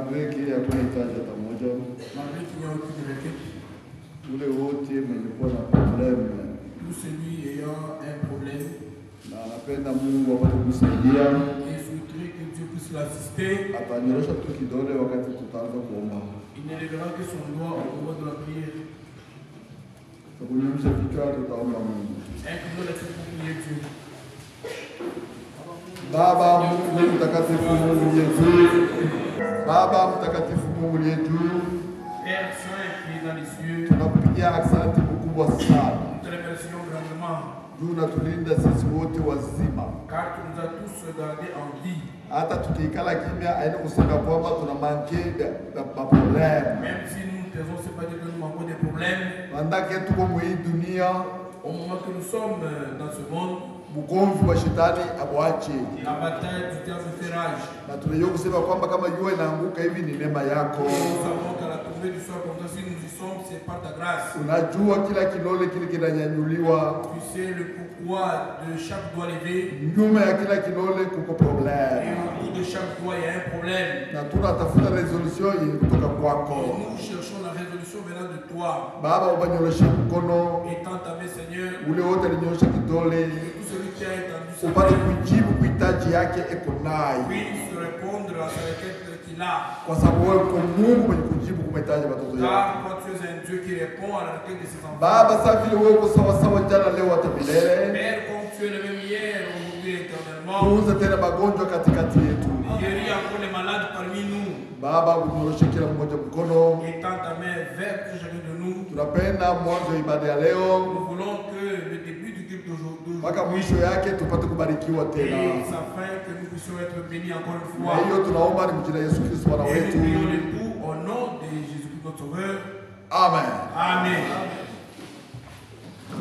malgré qu'il y a pas étage à moja, malgré qu'il n'y a aucune requête, tous les autres mais pas un problème. tout celui ayant un problème, Na napenda Mungu apate kusaidia. et souhaiterait que Dieu puisse l'assister. Atanyorosha tu kidole wakati tutaanza kuomba. Il ne lèvera que son doigt au moment de la prière. Tukunyosha kichwa tutaomba Mungu. Inclinons la tête pour prier Dieu. Baba Mungu mtakatifu, Mungu yetu. Baba mtakatifu, Mungu yetu. Père Saint qui est dans les cieux, Tunakupigia asante mkubwa sana. nous te remercions grandement, Juu unatulinda sisi wote wazima. car tu nous as tous gardés en vie. Hata tukikala kimya haina kusema kwamba tuna manke maprobleme. Même si nous nous taisons, ce n'est pas dire que nous manquons des problèmes. Mandake tuko mwii dunia, Au moment que nous sommes dans ce monde, mugomvi wa shetani abwache. la bataille du diable fait rage. Na tunajua kusema kwamba kama jua inaanguka hivi ni neema yako. Nous savons qu'à la tombée du soir comme ça, si nous y sommes, c'est par ta grâce. Unajua kila kilole kile kinanyanyuliwa. Tu sais le pourquoi de chaque doigt levé. Nyuma ya kila kilole kuko Et problème. au bout de chaque doigt, il y a un problème. Na tunatafuta resolution yenye kutoka Et kwako. nous cherchons la résolution venant de toi. Baba ubanyoloshe mkono Étant ta main, Seigneur, ule wote alinyosha kidole que tout celui qui a étendu sa upate main kujibu kuhitaji yake eko nayo. puisse répondre à sa requête qu'il a. Kwa sababu wewe uko Mungu mwenye kujibu kwa mahitaji ya watoto yako. Car toi, tu es un Dieu qui répond à la requête de ses enfants. Baba, sasa vile wewe uko sawa sawa jana leo hata milele. Père, comme tu es le même hier, aujourd'hui et éternellement, Tuuze tena magonjwa katikati yetu. guéris encore les malades parmi nous. Baba, unyoroshe kila mmoja mkono. Étends ta main vers chacun de nous. Tunapenda mwanzo wa ibada ya leo Nous voulons que le début du culte d'aujourd'hui mpaka mwisho yake tupate kubarikiwa tena. et sa fin, que nous puissions être bénis encore une Na fois. hiyo tunaomba ni mjina Yesu Kristo Bwana Et nous wetu. prions le tout au nom de Jésus-Christ notre Sauveur. Amen. Amen.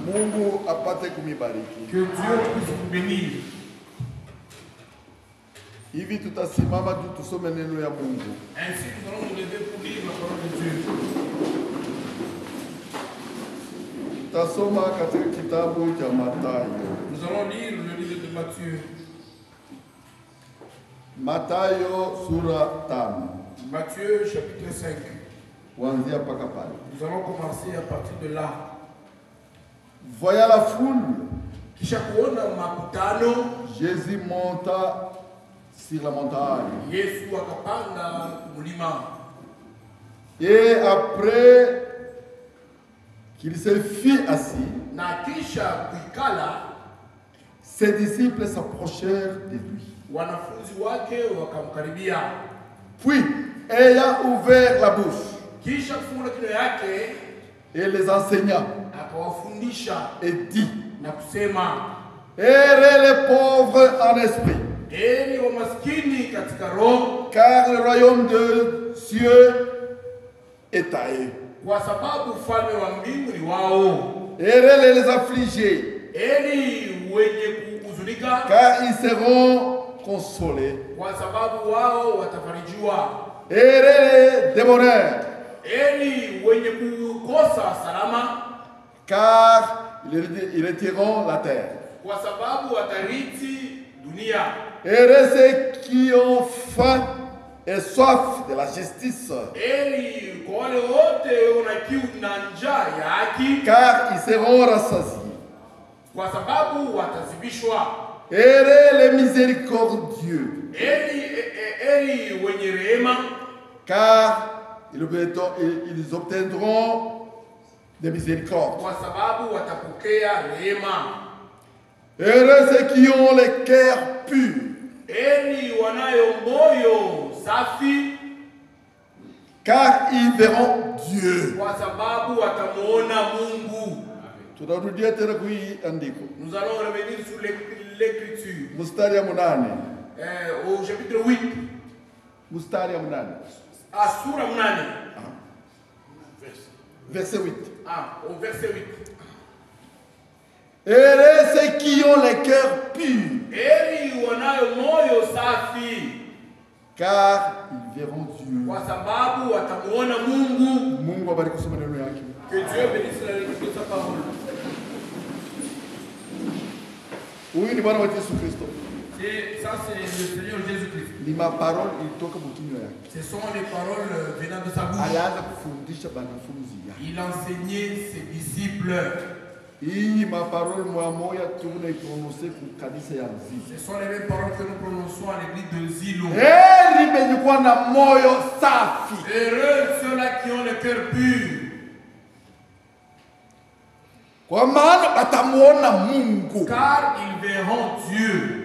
Mungu apate kumibariki. Que Dieu puisse vous bénir. Hivi tutasimama tu tusome neno ya Mungu. Ainsi, nous allons nous lever pour lire la parole de Dieu. Tutasoma katika kitabu cha Mathayo. Nous allons lire le livre de Matthieu. Mathayo sura 5. Matthieu chapitre 5. Kuanzia mpaka pale. Nous allons commencer à partir de là. Voyant la foule, Kisha kuona makutano, Jésus monta sur la montagne. Yesu akapanda mlima. Et après qu'il se fit assis, Na kisha kuikala, ses disciples s'approchèrent de lui. wanafunzi wake wakamkaribia. Puis, ayant ouvert la bouche, Kisha kufungua kinywa yake, et les enseigna, akawafundisha et dit, na kusema, heureux les pauvres en esprit, heri wamaskini katika roho, car le royaume de cieux est à eux. kwa sababu ufalme wa mbingu ni wao. Heureux les affligés, Heri wenye kuhuzunika, car ils seront consolés. kwa sababu wao watafarijiwa. Heureux les démoniaques, Heri wenye kukosa salama, car ils hériteront la terre. kwa sababu watarithi dunia. Heureux ceux qui ont faim et soif de la justice, Heri kwa wale wote wana kiu na njaa ya haki, car ils seront rassasiés. kwa sababu watazibishwa. Heureux les miséricordieux, Heri wenye rehema, car ils obtiendront des miséricordes. kwa sababu watapokea rehema. Heureux ceux qui ont le cœur pur, Heri wanayo moyo safi, car ils verront Dieu. kwa sababu watamuona Mungu. Tunarudia tena kuiandiko. Nous allons revenir sur l'écriture. Mstari ya munane. Au chapitre 8, Mstari ya munane. à Sura Munane. Verset 8. Au verset 8. Heureux ceux qui ont le cœur pur, Heri wanayo moyo safi, car ils verront Dieu. kwa sababu watamuona Mungu. Mungu abariki kusoma neno yake. Que Dieu bénisse la lecture de sa parole. Huyu ni Bwana wetu Yesu Kristo. C'est Et ça, c'est le Seigneur Jésus-Christ. Ni maparole ilitoka mkinywa yake. Ce sont les paroles venant de sa bouche. Alianza kufundisha banafunzi yake. Il enseignait ses disciples. Hii maparole moya tunaiprononcé ku kanisa ya Nzilo. Ce sont les mêmes paroles que nous prononçons à l'église de Zilo. Heri benye kuwa na moyo safi. Heureux ceux-là qui ont le cœur pur. Kwa maana batamuona Mungu. Car ils verront Dieu.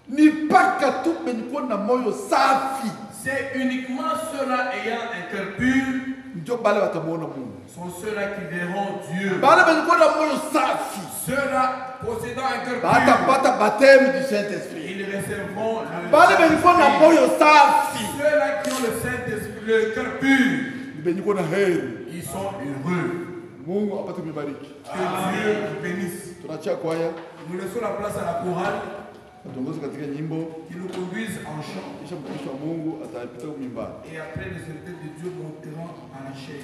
Ni paka tu benye kuwa na moyo safi. C'est uniquement ceux-là ayant un cœur pur. Ndio bale batamuona Mungu. Sont ceux-là qui verront Dieu. Bale benye kuwa na moyo safi. Ceux-là possédant un cœur pur. Batapata baptême du Saint-Esprit. Ils recevront le Bale benye kuwa na moyo safi. Ceux-là qui ont le Saint-Esprit, le cœur pur. Benye kuwa na heri. Ils sont heureux. Mungu apate kubariki. Que Dieu nous bénisse. Tunachia kwaya. Nous laissons la place à la chorale Atongoze katika nyimbo. qui nous conduise en chant. Kisha mtumishi wa Mungu atapita kuimba. Et après, les serviteurs de Dieu monteront à la chair.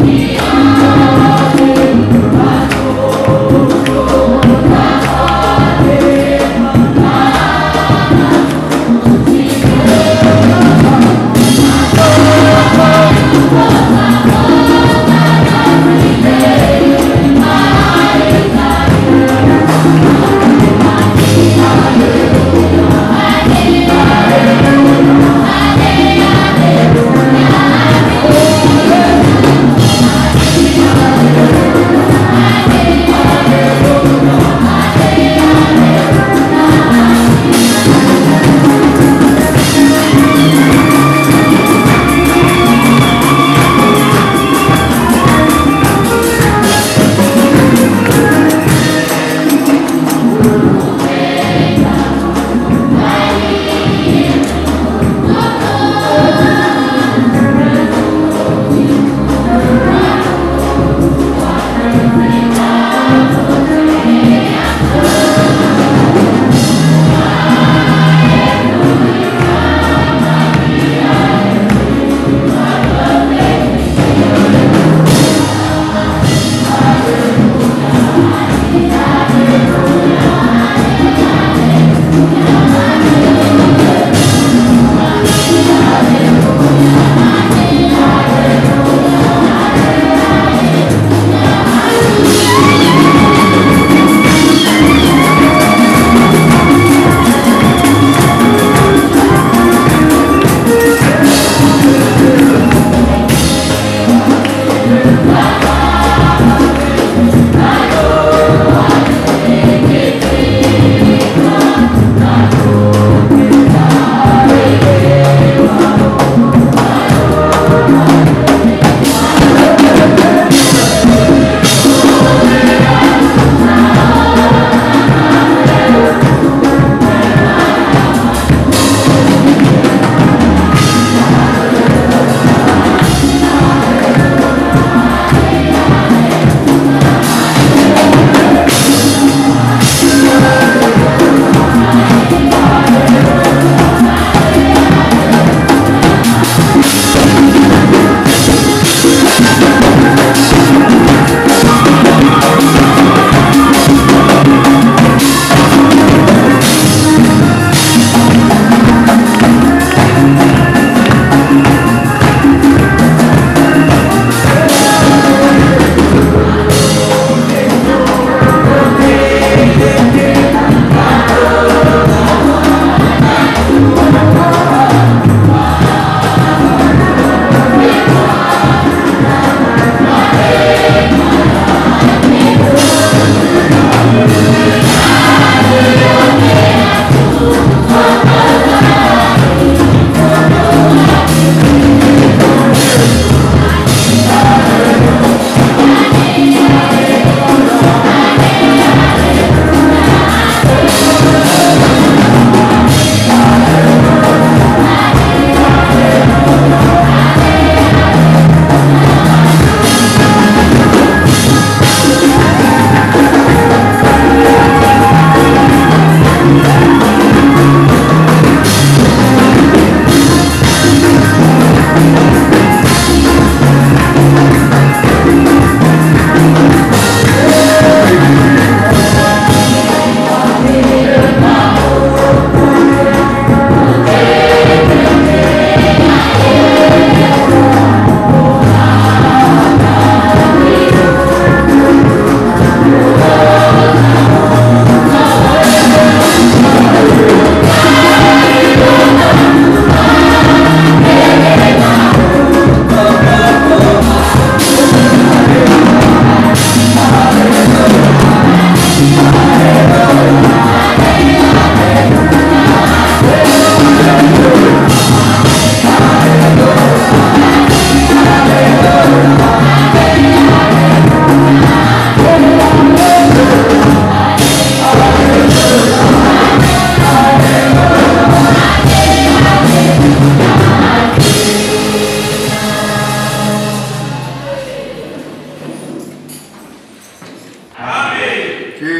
Yeah.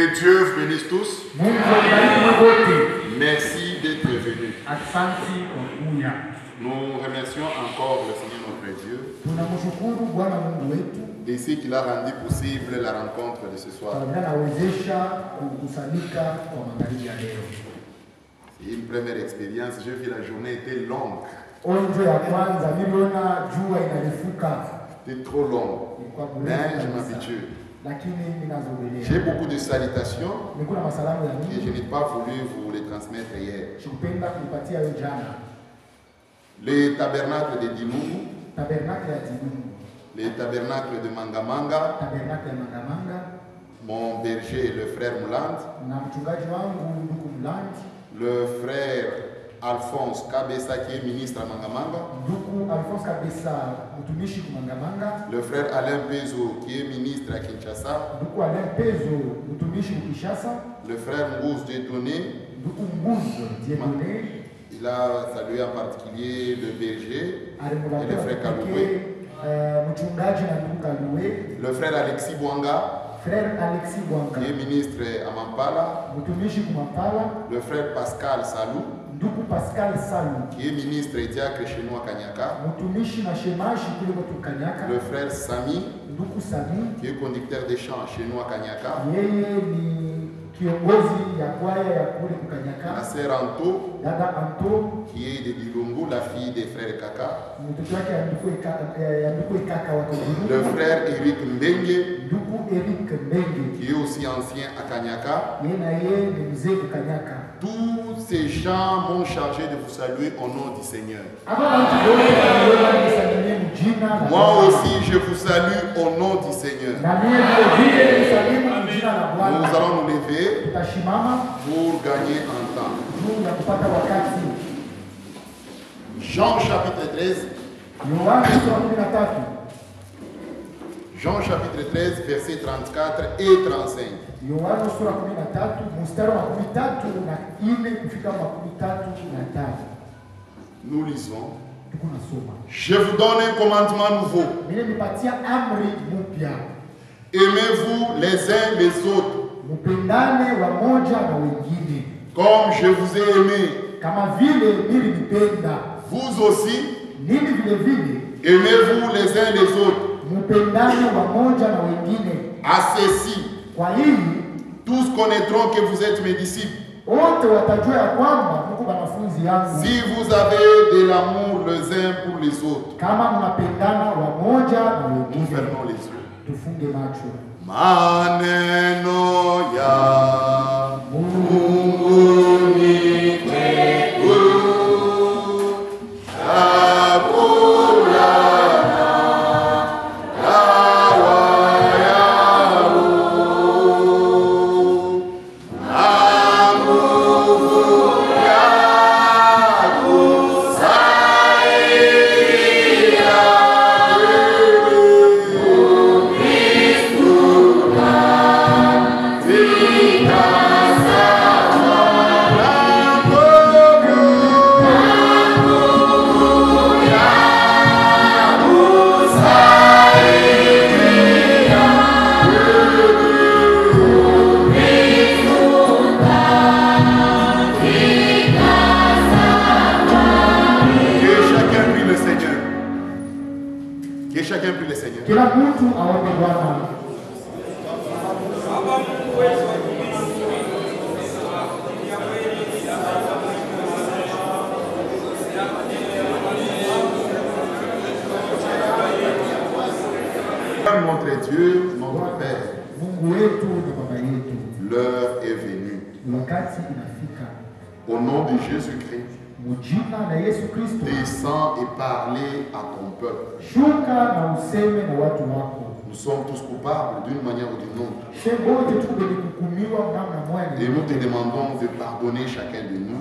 Que Dieu vous bénisse tous. Merci d'être venus. Nous remercions encore le Seigneur notre Dieu de ce qu'il a rendu possible la rencontre de ce soir. C'est une première expérience. J'ai vu la journée était longue. C'était trop long. Mais je m'habitue. J'ai beaucoup de salutations et je n'ai pas voulu vous les transmettre hier. Les tabernacles de Dimungu, les tabernacles de Mangamanga, mon berger, le frère Mouland, le frère Alphonse Kabessa qui est ministre à Mangamanga, le frère Alain Pezo qui est ministre à Kinshasa, le frère Ngous Dieudonné, il a salué en particulier le berger et le frère Kaloué, le frère Alexis Bouanga, qui est ministre à Mampala, le frère Pascal Salou, qui est ministre et diacre chez nous à Kanyaka, le frère Sami, qui est conducteur des chants chez nous à Kanyaka, la sœur Anto, qui est de Dilungu, la fille des frères Kaka, le frère Eric Mbengue, qui est aussi ancien à Kanyaka. Tous ces gens m'ont chargé de vous saluer au nom du Seigneur. Moi aussi, je vous salue au nom du Seigneur. Nous allons nous lever pour gagner en temps. Jean chapitre 13. Jean chapitre 13, versets 34 et 35. Nous lisons. Je vous donne un commandement nouveau. Aimez-vous les uns les autres. Comme je vous ai aimé. Vous aussi. Aimez-vous les uns les autres. À ceci, tous connaîtront que vous êtes mes disciples. Si vous avez de l'amour les uns pour les autres. Nous fermons les yeux. Maneno ya Mungu ni kwetu. Notre Dieu, notre Père, l'heure est venue. Au nom de Jésus-Christ, descends et parlez à ton peuple. Nous sommes tous coupables d'une manière ou d'une autre. Et nous te demandons de pardonner chacun de nous.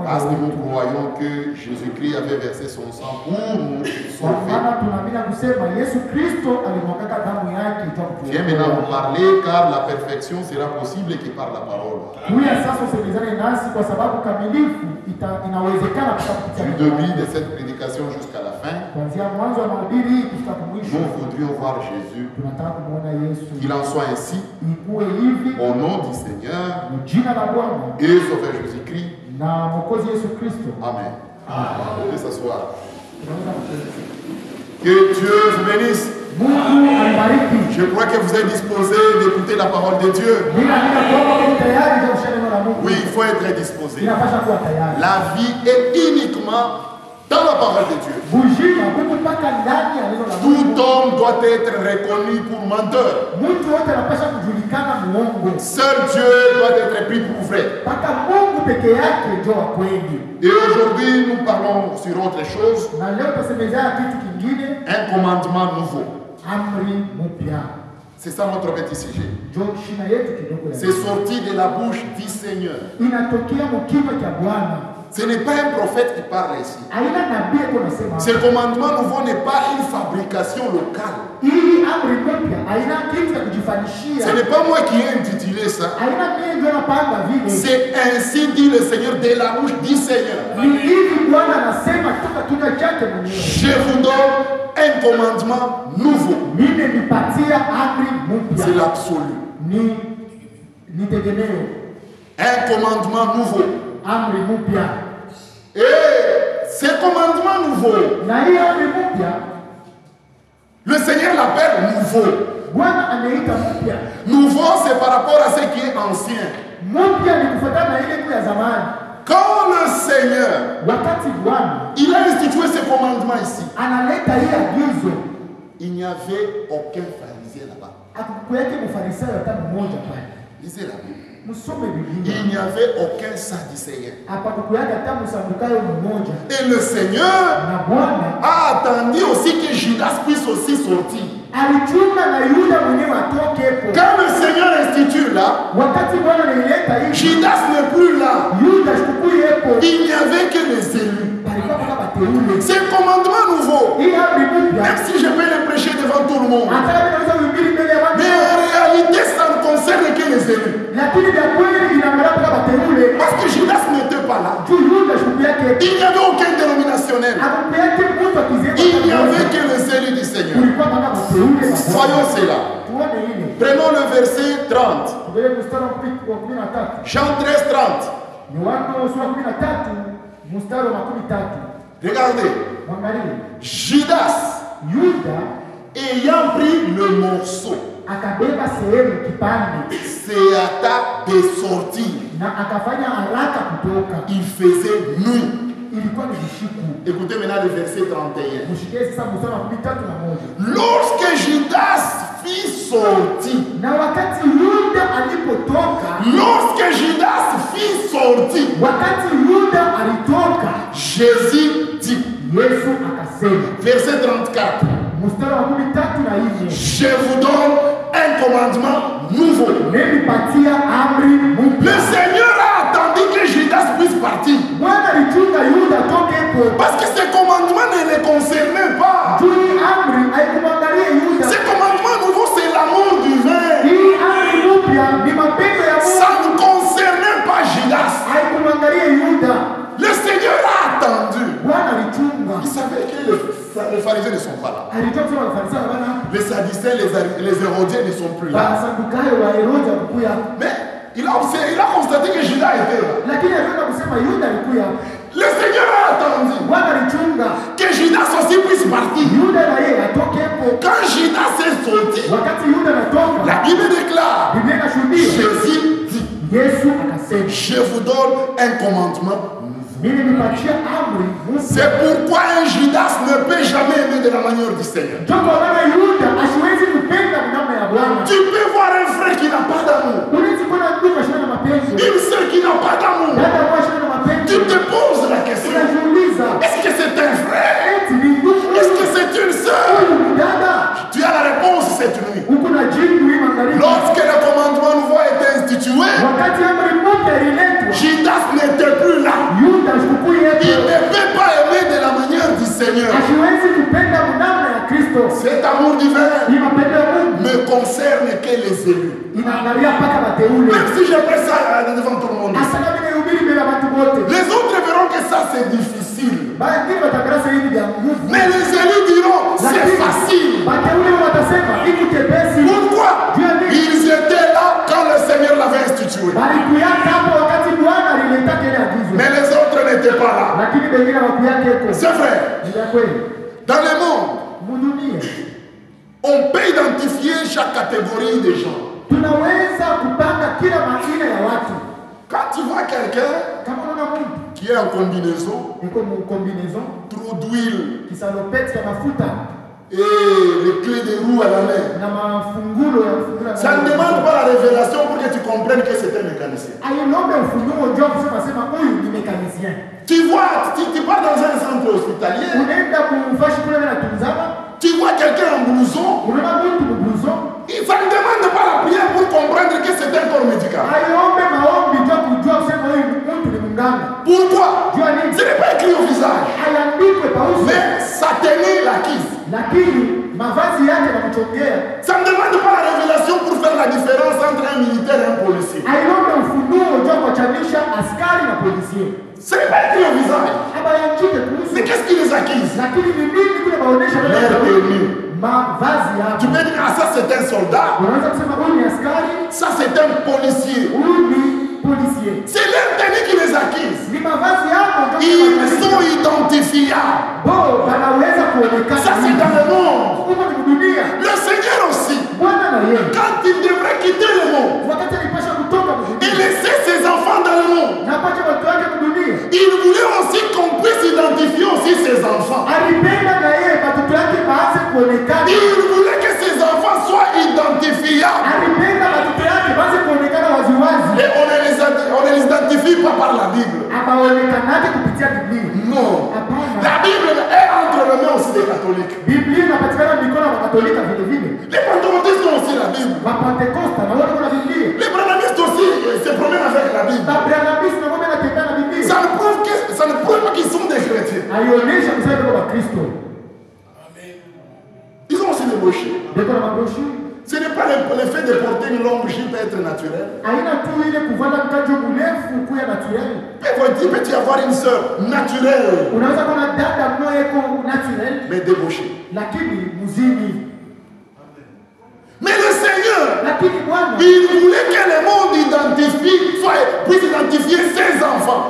Parce que nous croyons que Jésus-Christ avait versé son sang pour nous sauver. Viens maintenant nous parler, car la perfection sera possible que par la parole. Du début de cette prédication jusqu'à la fin. fin, nous voudrions voir Jésus. Qu'il en soit ainsi, au nom du Seigneur et Sauveur Jésus-Christ. Amen. Vous pouvez s'asseoir. Que Dieu vous bénisse. Je crois que vous êtes disposés d'écouter la parole de Dieu. Oui, il faut être disposé. La vie est uniquement dans la parole de Dieu. Tout homme doit être reconnu pour menteur. Seul Dieu doit être pris pour vrai. Et aujourd'hui, nous parlons sur autre chose. Un commandement nouveau. C'est ça notre petit sujet. C'est sorti de la bouche du Seigneur. Ce n'est pas un prophète qui parle ici. Ce commandement nouveau n'est pas une fabrication locale. Ce n'est pas moi qui ai intitulé ça. C'est ainsi dit le Seigneur de la bouche du Seigneur. Je vous donne un commandement nouveau. C'est l'absolu. Un commandement nouveau. Et ce commandement nouveau, le Seigneur l'appelle nouveau. Nouveau, c'est par rapport à ce qui est ancien. Quand le Seigneur, il a institué ce commandement ici, il n'y avait aucun pharisien là-bas. Lisez la Bible. Il n'y avait aucun sadducéen. Et le Seigneur a attendu aussi que Judas puisse aussi sortir. Quand le Seigneur institue là, Judas n'est plus là. Il n'y avait que les élus. C'est un commandement nouveau. Même si je vais le prêcher devant tout le monde. Mais en réalité, ça ne concerne que les élus. Parce que Judas n'était pas là. Il n'y avait aucun dénominationnel. Il n'y avait que les élus du Seigneur. Voyons cela. Prenons le verset 30. Jean 13, 30. Regardez. Judas, ayant pris le morceau, c'est à de sortir. Il faisait nuit. Écoutez maintenant le verset 31. Lorsque Judas fit sortir, Jésus dit, verset 34, je vous donne un commandement nouveau. Le Seigneur a attendu que Judas puisse partir. Parce que ce commandement ne le concernait pas. Ce commandement nouveau, c'est l'amour du vin. Ça ne concernait pas Judas. Le Seigneur a attendu. Il savait que les pharisiens ne sont pas là. Les sadducéens, les hérodiens ne sont plus là. Mais il a constaté que Judas était là. Le Seigneur a attendu que Judas aussi puisse partir. Quand Judas est sorti, la Bible déclare, Jésus dit, je vous donne un commandement. C'est pourquoi un Judas ne peut jamais aimer de la manière du Seigneur. Tu peux voir un frère qui n'a pas d'amour, une soeur qui n'a pas d'amour. Tu te poses la question, est-ce que c'est un frère? Est-ce que c'est une soeur? Tu as la réponse cette nuit. Lorsque le commandement nouveau a été institué, Judas n'était plus là. Il ne peut pas aimer de la manière du Seigneur. Cet amour divin ne concerne que les élus. Même si je fais ça devant tout le monde. Les autres verront que ça c'est difficile. Mais les élus diront c'est facile. Pourquoi? Ils étaient là quand le Seigneur l'avait institué. Mais les autres n'étaient pas là. C'est vrai. Dans le monde, on peut identifier chaque catégorie de gens. Quand tu vois quelqu'un qui est en combinaison, trop d'huile et les clés de roue à la main, ça ne demande pas la révélation pour que tu comprennes que c'est un mécanicien. Tu vois, tu pars dans un centre hospitalier, tu vois quelqu'un en blouson, ça ne demande pas la prière pour comprendre que c'est un corps médical. Pourquoi? Ce n'est pas écrit au visage, mais sa tenue l'acquise. Ça ne demande pas la révélation pour faire la différence entre un militaire et un policier. Ce n'est pas écrit au visage. Mais qu'est-ce qui les acquise? Leur tenue. Tu peux dire, ah, ça c'est un soldat, ça c'est un policier. C'est leur tenue qui les acquise. Ils sont identifiables. Ça c'est dans le monde. Le Seigneur aussi, quand il devrait quitter le monde et laisser ses enfants dans le monde, il voulait aussi qu'on puisse identifier aussi ses enfants. Il voulait que ses enfants soient identifiables. Et on ne les identifie pas par la Bible. Non. La Bible est entre les mains aussi des catholiques. Les pentecôtistes ont aussi la Bible. Les branhamistes aussi se promènent avec la Bible. Ça ne prouve pas qu'ils sont des chrétiens. Ils ont aussi des brochures. Ce n'est pas le fait de porter une longue jupe être naturel. Peut-y avoir une sœur naturelle, mais débauchée. Mais le Seigneur, il voulait que le monde puisse identifier ses enfants.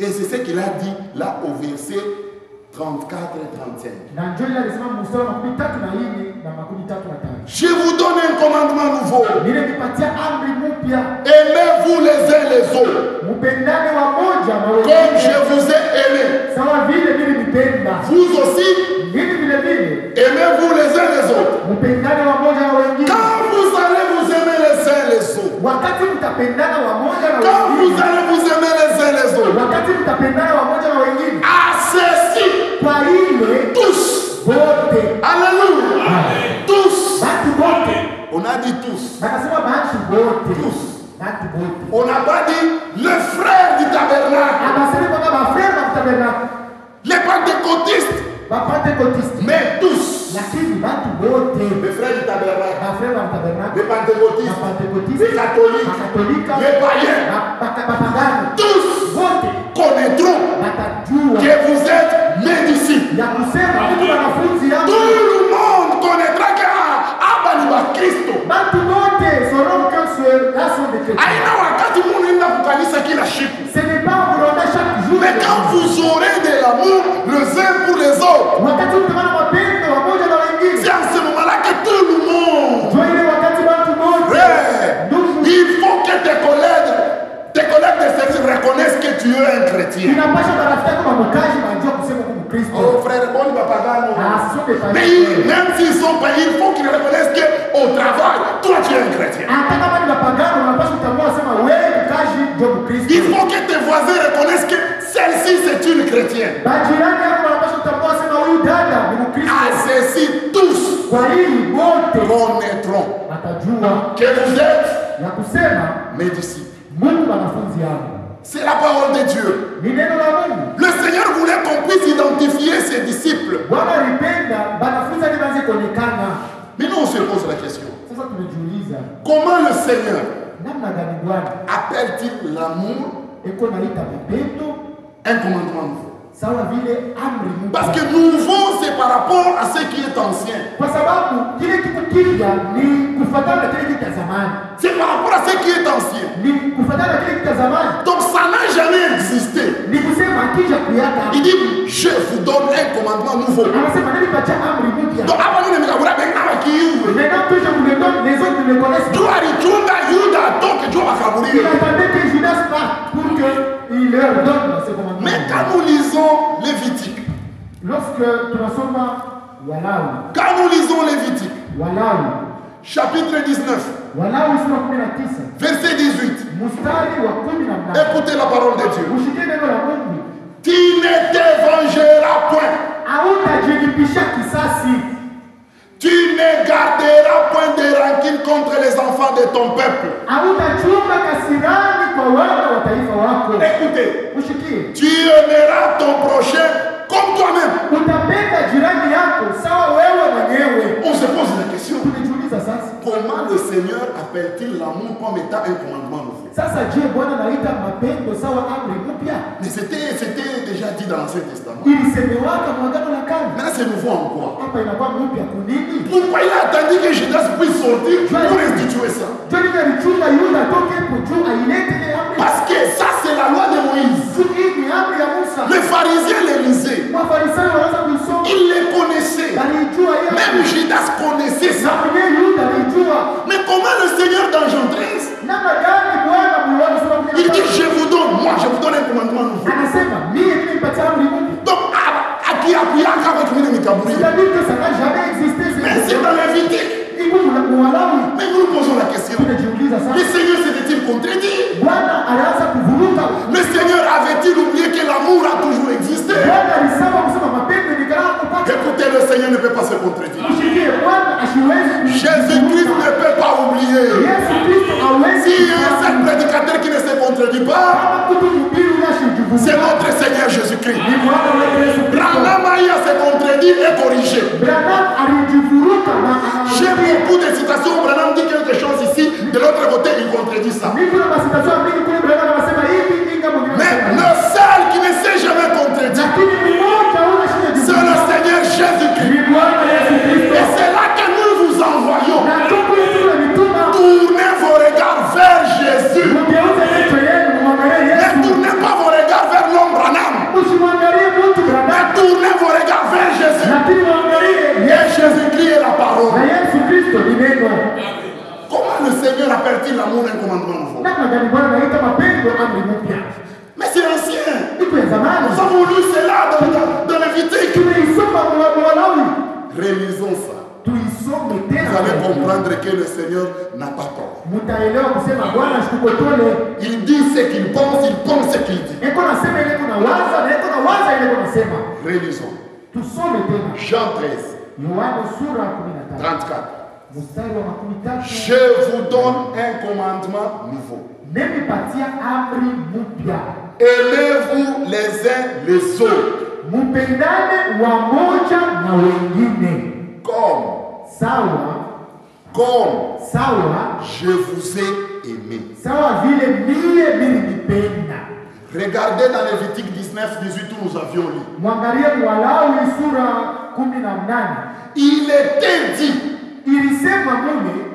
Et c'est ce qu'il a dit là au verset 34 et 35. Je vous donne un commandement nouveau. Aimez-vous les uns les autres, comme je vous ai aimé. Vous aussi, aimez-vous les uns les autres. Quand vous allez vous aimer les uns les autres, quand vous allez vous aimer les uns les autres, à ceci, tous. Alléluia. Tous. On a dit tous. Tous. On n'a pas dit le frère du tabernacle. Les pentecôtistes. Mais tous. Les frères du tabernacle. Les pentecôtistes. Les catholiques. Les païens. Tous connaîtront que vous êtes mes disciples. Tout le monde connaîtra que Abba Christo. Mais quand vous aurez de l'amour les uns pour les autres, c'est à ce moment-là que tout le monde, il faut que tes collègues de service reconnaissent que tu es un chrétien. Oh frère, bon, mais même s'ils sont payés, il faut qu'ils reconnaissent qu'au travail, toi tu es un chrétien. Il faut que tes voisins reconnaissent que celle-ci c'est une chrétienne. À ceci tous connaîtront que vous êtes mes disciples. C'est la parole de Dieu. Le Seigneur voulait qu'on puisse identifier ses disciples. Mais nous on se pose la question. Comment le Seigneur appelle-t-il l'amour un commandement nouveau? Parce que nouveau, c'est par rapport à ce qui est ancien. C'est par rapport à ce qui est ancien. Donc ça n'a jamais existé. Il dit, je vous donne un commandement nouveau. Donc avant nous, les mais quand nous lisons Lévitique, quand nous lisons Lévitique, chapitre 19, verset 18, écoutez la parole de Dieu. Tu ne te vengeras point. Tu ne garderas point de rancune contre les enfants de ton peuple. Écoutez, tu aimeras ton prochain comme toi-même. On se pose la question. Comment le Seigneur appelle-t-il l'amour comme étant un commandement nouveau? Mais c'était déjà dit dans l'Ancien Testament. Maintenant c'est nouveau en quoi? Pourquoi il a attendu que Judas puisse sortir pour instituer ça? Parce que ça c'est la loi de Moïse. Les pharisiens les lisaient. Ils les connaissaient. Même Judas connaissait ça. Mais comment le Seigneur dans Jean 13, il dit je vous donne un commandement nouveau. Donc à qui appuyer mais c'est dans Lévitique. Mais nous nous posons la question. Le Seigneur s'était-il contredit? Le Seigneur avait-il oublié que l'amour a toujours existé? Écoutez, le Seigneur ne peut pas se contredire. Jésus-Christ ne peut pas oublier. Si un seul prédicateur qui ne se contredit pas, c'est notre Seigneur Jésus-Christ. Ranamaya se contredit et corrigé. J'ai beaucoup de citations où Branham dit quelque chose ici, de l'autre côté il contredit ça. Mais le seul qui ne s'est jamais contredit, c'est le Seigneur Jésus-Christ. Et c'est là que nous vous envoyons. Tournez vos regards vers Jésus. Ne tournez pas vos regards vers l'homme Branham. Mais tournez vos regards vers Jésus. Et Jésus-Christ est la parole. Comment le Seigneur appelle-t-il l'amour un commandement nouveau? Mais c'est ancien. Nous avons lu cela dans Lévitique. Relisons ça. Vous allez comprendre que le Seigneur n'a pas tort. Il dit ce qu'il pense, il pense ce qu'il dit. Relisons. Jean 13, 34. Je vous donne un commandement nouveau. Aimez-vous les uns les autres. Comme je vous ai aimé. Regardez dans Lévitique 19, 18 où nous avions lu. Il était dit,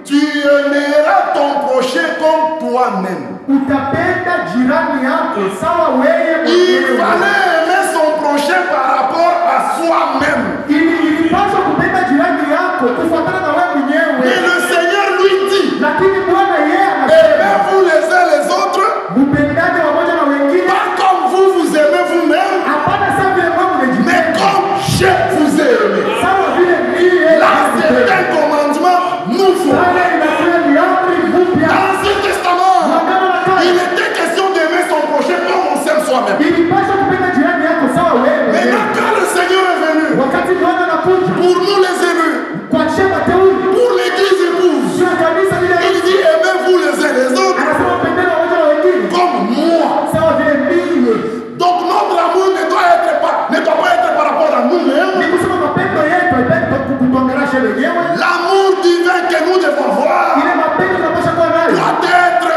tu aimeras ton prochain comme toi-même. Il fallait aimer son prochain par rapport à soi-même. Et le Seigneur lui dit, aimez-vous les uns les autres, pas comme vous aimez vous-même, mais comme je vous ai aimé. Là, c'est un commandement nouveau. Dans l'Ancien Testament, il était question d'aimer son prochain comme on s'aime soi-même. Maintenant, quand le Seigneur est venu, pour nous les élus, pour l'église épouse, il dit aimez-vous les uns les autres comme moi. Donc notre amour ne doit pas être par rapport à nous-mêmes. L'amour divin que nous devons avoir doit être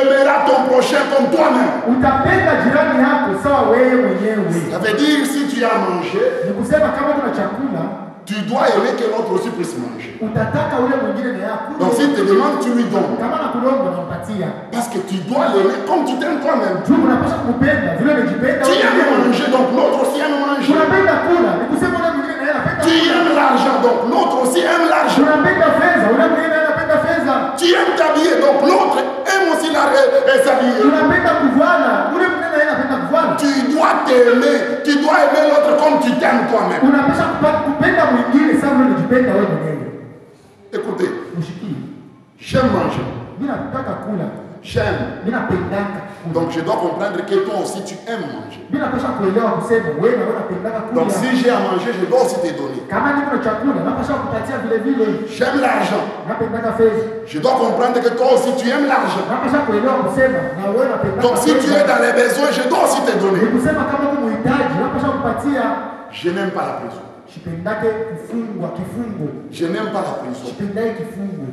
aimeras ton prochain comme toi-même. Utapenda jirani yako sawa wewe mwenyewe. Ça veut dire si tu as mangé, Ni kusema kama kuna chakula, tu dois aimer que l'autre aussi puisse manger. utataka ule mwingine na yako. Donc s'il te demande, tu lui donnes. Kama nakulomba unampatia. Parce que tu dois l'aimer comme tu t'aimes toi-même. Tu unapaswa kupenda vile unajipenda. Tu aimes manger, donc l'autre aussi aime manger. Unapenda kula, ni kusema ule mwingine na yeye anapenda. Tu aimes l'argent, donc l'autre aussi aime l'argent. Unapenda fedha, ule mwingine anapenda fedha. Tu aimes t'habiller, donc l'autre aime aussi s'habiller. Unapenda kuvala, ule mwingine na yeye anapenda kuvala. Tu dois t'aimer, tu dois aimer l'autre comme tu t'aimes toi-même. Unapaswa kupenda mwingine sawa vile unajipenda wewe mwenyewe. Écoutez, Mshikii. j'aime manger, Mimi nataka kula. j'aime. Mimi napendaka. Donc je dois comprendre que toi aussi tu aimes manger. Mimi napaswa kuelewa kusema wewe na wewe unapendaka kula. Donc si j'ai à manger, je dois aussi te donner. Kama niko na chakula, napaswa kupatia vile vile. J'aime l'argent. Napendaka fedha. Je dois comprendre que toi aussi tu aimes l'argent. Napaswa kuelewa kusema na wewe unapendaka. Donc si tu es dans les besoins, je dois aussi te donner. Ni kusema kama uko mhitaji, napaswa kupatia. Je n'aime pas la prison. Sipendake kufungwa kifungo. Je n'aime pas la prison. Sipendake kifungo.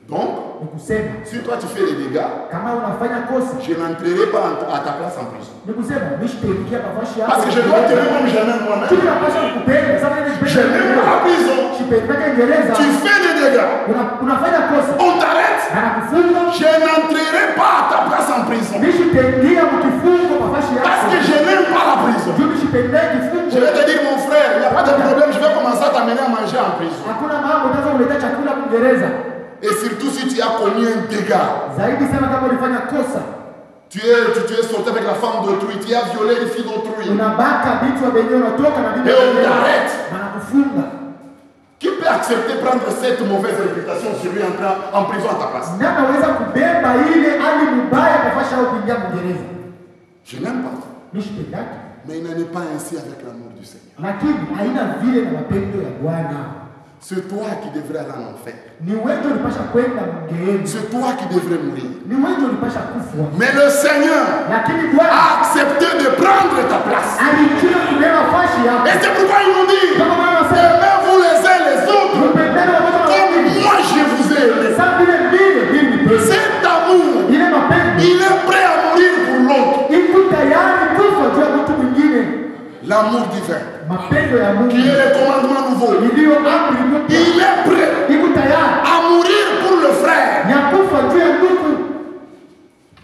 Donc, Ni kusema si toi tu fais des dégâts, kama unafanya kosa, je n'entrerai pas à ta place en prison. ni kusema mimi sitaingia nafasi yako. Parce que je dois t'aimer comme je m'aime moi-même. Tunapaswa kupenda sababu ni Je n'aime pas la prison. sipendake gereza. Tu fais des dégâts. Unafanya kosa. On t'arrête. Anakufunga. Je n'entrerai pas à ta place en prison. Mimi sitaingia mkifungo nafasi yako. Parce que je n'aime pas la prison. Mimi sipendake kifungo. Je vais te dire mon frère, il n'y a pas de problème, je vais commencer à t'amener à manger en prison. Hakuna mambo unaweza kuleta chakula mgereza. Et surtout si tu as commis un dégât. Zaidi sana kama ulifanya kosa. Tu es sorti avec la femme d'autrui, tu as violé les filles d'autrui. Unabaka vitu wa wenyewe unatoka na bibi. Et on t'arrête. Anakufunga. Qui peut accepter prendre cette mauvaise réputation sur lui entrer en prison à ta place? Nani anaweza kubeba ile hali mbaya nafasi au kuingia mgereza? Je n'aime pas. Mimi sipendake. Mais il n'en est pas ainsi avec l'amour du Seigneur. Lakini haina vile na mapendo ya Bwana. C'est toi qui devrais aller en enfer. Ni wewe ulipasha kwenda mgeeni. C'est toi qui devrais mourir. Ni wewe ulipasha kufa. Mais le Seigneur Lakini Bwana a accepté de prendre ta place. alichukua kubeba nafasi yako. Et c'est pourquoi ils m'ont dit, Kama mama anasema, aimez-vous les uns les autres mpendane na watu comme wengine. moi je vous ai aimé. Sasa vile mimi pesa. Cet amour, Ile mapendo il est prêt à mourir pour l'autre. iko tayari kufa juu ya mtu mwingine. L'amour divin, Mapendo ya Mungu qui est le commandement nouveau, iliyo amri mpya. il est prêt Iko tayari à mourir pour le frère. ya kufa juu ya ndugu.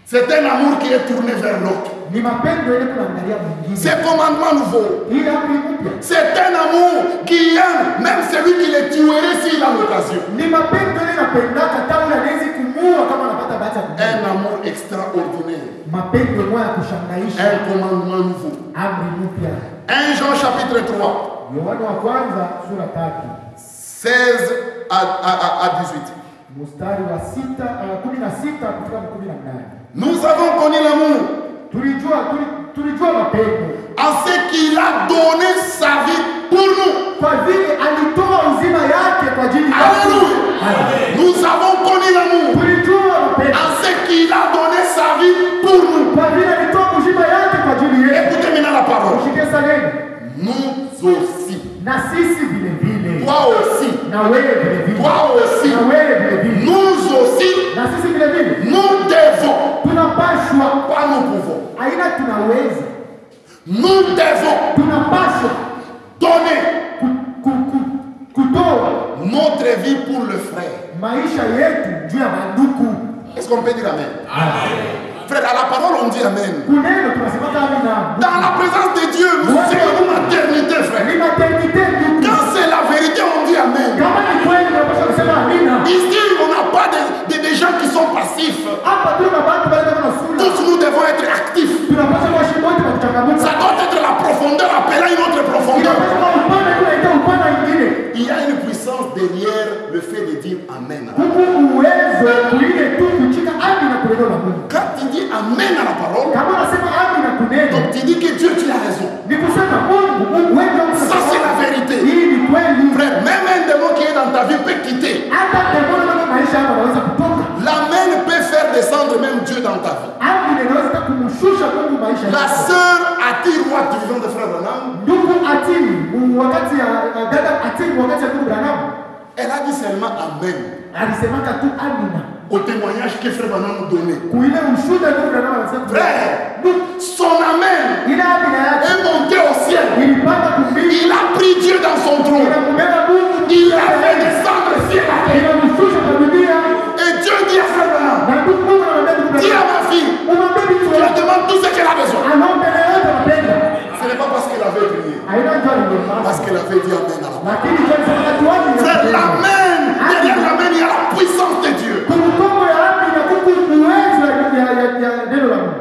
C'est un amour qui est tourné vers l'autre. Ni mapendo ile kuangalia mwingine. C'est commandement nouveau. Ile amri mpya. C'est un amour qui aime même celui qui le tuerait s'il a l'occasion. Ni mapendo ile napendaka tangu anaweza kumua kama anapata bahati ya kumua. Un amour extraordinaire. Mapendo moya ya kushangaisha. Un commandement nouveau. Amri mpya. 1 Jean chapitre 3, Yohana wa kwanza sura 3 16 à 18. mstari wa 16 kufika 18. Nous avons connu l'amour Tulijua mapendo en ce qu'il a donné sa vie pour nous. kwa vile alitoa uzima yake kwa ajili yetu. Alléluia. Nous avons connu l'amour Tulijua mapendo en ce qu'il a donné sa vie pour nous. kwa vile alitoa uzima yake kwa ajili yetu. Écoutez maintenant la parole. Ushike saleni. Nous aussi. Na sisi vile vile. Toi aussi. Na wewe vile vile. Toi aussi. Na wewe vile vile. Nous aussi. Na sisi vile vile. Nous devons. Tunapaswa. Pas nous pouvons. Aina tunaweza. Nous devons. Tunapaswa Donner. Kutoa Notre vie pour le frère. maisha yetu juu ya mandugu. Est-ce qu'on peut dire amen? Amen. Frère, à la parole on dit amen. Kuneno tunasema amina. Dans la présence de Dieu, nous sommes une maternité, frère. Ni maternité ndugu. Quand c'est la vérité, on dit amen. Kama ni kweli tunapaswa kusema amina. Ici, on n'a pas des gens qui sont passifs. Hapa tuna watu wale kama sura. Tous nous devons être actifs. Tunapaswa kushiriki na kuchangamuka. Ça doit être la profondeur appelant une autre profondeur. Tunapaswa upande kunaita upande mwingine. Il y a une puissance derrière le fait de dire amen. Huku uwezo kuile tu kuchika amina kuneno la Mungu. Quand tu dis amen à la parole, Kama unasema amina kuneno. donc tu dis que Dieu, tu as raison. Ni kusema Mungu wewe ndio Ça, c'est la vérité. hii ni kweli. Frère, même un démon qui est dans ta vie peut quitter. Hata demoni kama maisha yako yanaweza kutoka. L'amen peut faire descendre même Dieu dans ta vie. Amina inaweza kumshusha Mungu maisha yako. La sœur attire Roy Division de Frère Branham. Ndugu atini wakati ya dada atini wakati ya ndugu Branham Elle a dit seulement amen. alisemaka tu amina. au témoignage que Frère Branham nous donnait. Kuile ushuhuda ndio Branham anasema. Frère, son amen est monté au ciel. Ilipanda kumbingu. Il a pris Dieu dans son trône. Inambeba Mungu. Il a fait descendre le ciel à terre. Inamshusha kwa dunia. Et Dieu dit à Frère Branham, Na Mungu anamwambia Branham. dis à ma fille, Umwambie tu mtu lui demandes tout ce qu'elle a besoin. anaombele yote anapenda. Ce n'est pas parce qu'elle avait prié, Haina njoo ndio. parce qu'elle avait dit amen à la parole. Lakini kwa sababu watu wao Frère, l'amen, derrière l'amen, il y a la puissance de Dieu. kumkombo ya wapi na kuku uwezo ya neno la Mungu.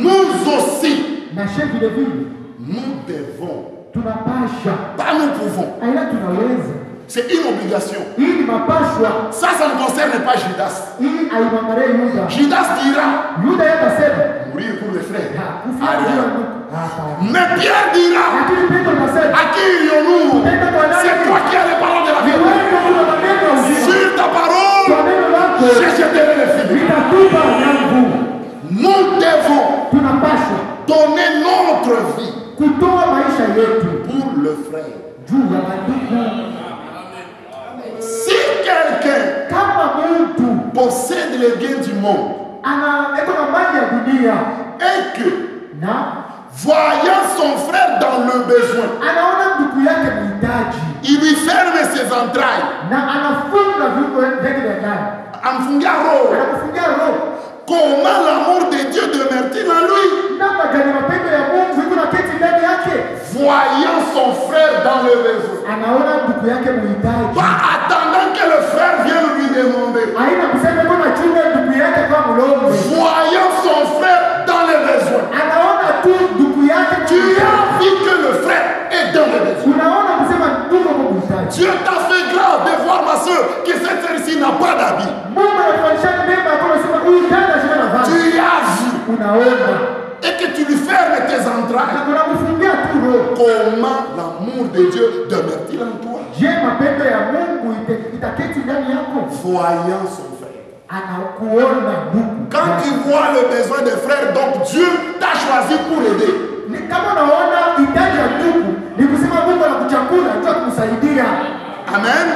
Nous aussi, Na chef vile vile nous devons, tunapasha. pas nous pouvons. Haina tunaweza. C'est une obligation. Hii ni mapashwa. Ça ne concerne pas Judas. Hii aimangalie Yuda. Judas dira, Yuda yeye atasema mourir pour les frères. kufia Rien. hapa. Mais Pierre dira, Lakini Petro anasema à qui irions-nous? C'est toi qui as les paroles de la vie. wewe kuna maneno ya uzima. Sur ta parole, Kwa neno lako je jeterai les filets. nitatupa yangu. Nous devons Tunapaswa donner notre vie kutoa maisha yetu pour le frère. juu ya mandugu. Si quelqu'un Kama mtu possède les biens du monde eko na mali ya dunia et que, na voyant son frère dans le besoin, anaona ndugu yake mhitaji il lui ferme ses entrailles, na anafunga viungo vyake vya ndani, amfungia roho, anakufungia roho. comment l'amour de Dieu demeure-t-il en lui? Namna gani mapendo ya Mungu iko na keti ndani yake? Voyant son frère dans le besoin, Anaona ndugu yake mhitaji, pas attendant que le frère vienne lui demander. haina kusema kuna chunga ndugu yake kwa mlongo. Voyant son frère dans le besoin, Anaona tu ndugu yake, tu as vu que le frère est dans le besoin. unaona kusema ndugu kwa mhitaji. Dieu t'a fait grâce de voir, ma soeur, que cette sœur-ci n'a pas d'habit. Mungu anafanyisha mema kwa kusema huyu dada shida na vazi. Tu as vu Unaona et que tu lui fermes tes na entrailles. kunakufungia tu roho. Comment l'amour de Dieu demeure-t-il en toi? Je, mapendo ya Mungu itaketi ndani yako? Voyant son frère. Anakuona ndugu. Quand tu vois le besoin des frères, donc Dieu t'a choisi pour aider. Ni kama unaona hitaji ya ndugu, ni kusema Mungu anakuchakula ndio kumsaidia. Amen.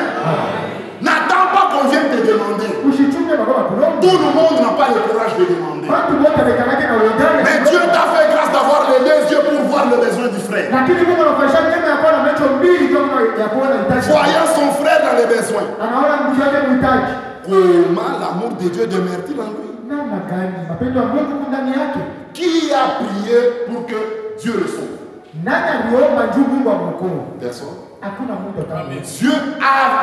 N'attends pas qu'on vienne te demander. Usichunge baba kulomba. Tout le monde n'a pas le courage de demander. Watu wote wamekanyaga na uendane. Mais Dieu t'a fait grâce d'avoir les deux yeux pour voir le besoin du frère. Lakini Mungu anafanyisha mema ya kuwa na macho mbili kama ya kuona hitaji. Voyant son frère dans les besoins. Anaona ndugu yake mhitaji. Comment l'amour de Dieu demeure-t-il en lui? Namna gani mapendo ya Mungu ndani yake? Qui a prié pour que Dieu le sauve? Nani aliomba juu Mungu amwokoe? Personne. Hakuna mtu kama Dieu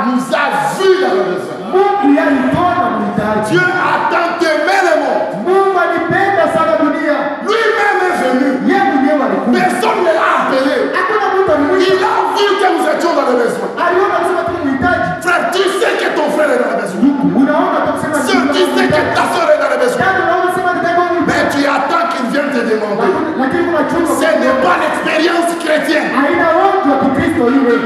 nous a vus dans le besoin. Mungu yalitoa mhitaji. Dieu a tant aimé le monde. Mungu alipenda sana dunia. Lui-même est venu. Yeye mwenyewe alikuja. Personne ne l'a appelé. Hakuna mtu alimwita. Il a vu que nous étions dans le besoin. Aliona kusema tu mhitaji. Frère, tu sais que ton frère est dans le besoin. Unaona tu kusema Sœur, tu sais que ta soeur est dans le besoin. Yaani unaona kusema ndio Mais tu attends qu'il vienne te demander. lakini kuna chungu. Ce n'est pas l'expérience chrétienne. Haina watu wa Kristo yule.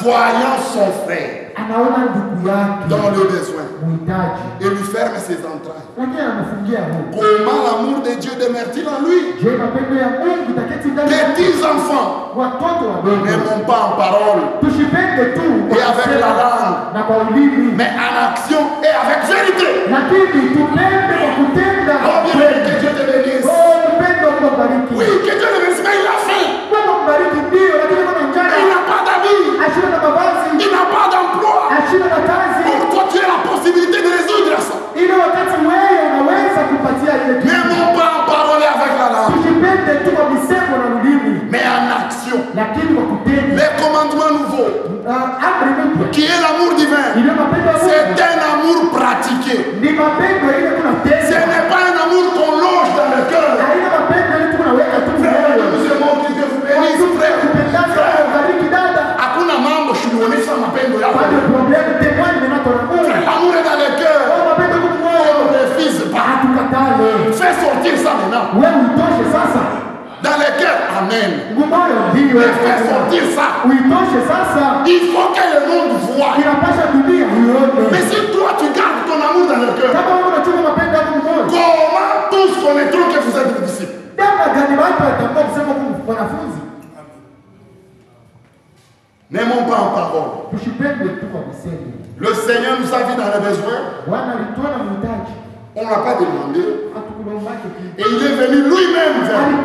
Voyant son frère Anaona ndugu yake dans le besoin mhitaji. et lui ferme ses entrailles. Lakini anamfungia roho. Comment l'amour de Dieu demeure-t-il en lui? Je, mapendo ya Mungu itaketi ndani ya Petits enfants, watoto wadogo. n'aimons pas en parole, Tusipende tu Et avec la langue. na kwa ulimi. mais en action et avec vérité. Lakini tupende kwa kutenda. Oh bien, que Dieu te bénisse. Oh, upendo Mungu bariki. Oui, que Dieu te bénisse, mais il a faim. Mungu bariki ndio, lakini kuna njaa. Il n'a pas d'habit. Ashina na mavazi. Il n'a pas d'emploi. Ashina na kazi. Pour toi, tu as la possibilité de résoudre ça. Ile wakati wewe unaweza kupatia ile kitu. N'aimons pas en parole et avec la langue, Usipende tu kwa misemo na ulimi, mais en action. lakini kwa kutenda. Les commandements nouveaux, Amri mpya. qui est l'amour divin, Ile mapendo ya c'est Mungu. un amour pratiqué. Ni mapendo ile Ce tunatenda. n'est pas un amour qu'on loge dans le cœur. Haina mapendo ile tunaweka tu Frère, moyo. nous aimons que Dieu vous bénisse, frère. Kupendana bariki dada. Hakuna mambo shulionesha mapendo Pas yako. de problème, témoigne de notre amour. L'amour est dans le cœur. Oh, mapendo kwa On moyo. ne refuse pas. Hatukatale. Fais sortir ça maintenant. Wewe utoshe sasa. Dans le cœur, amen. Ngumoyo ndio. Mais fais sortir ça. Uitoshe sasa. Il faut que le monde voie. Inapasha dunia ione. Mais si toi tu gardes ton amour dans le cœur, Kama wewe unachunga mapendo yako moyo. comment tous connaîtront que vous êtes des disciples? Namna gani watu watambua kusema huyu mwanafunzi? N'aimons pas en parole. Le Seigneur nous a vu dans les besoins. On ne l'a pas demandé. Et il est venu lui-même vers nous.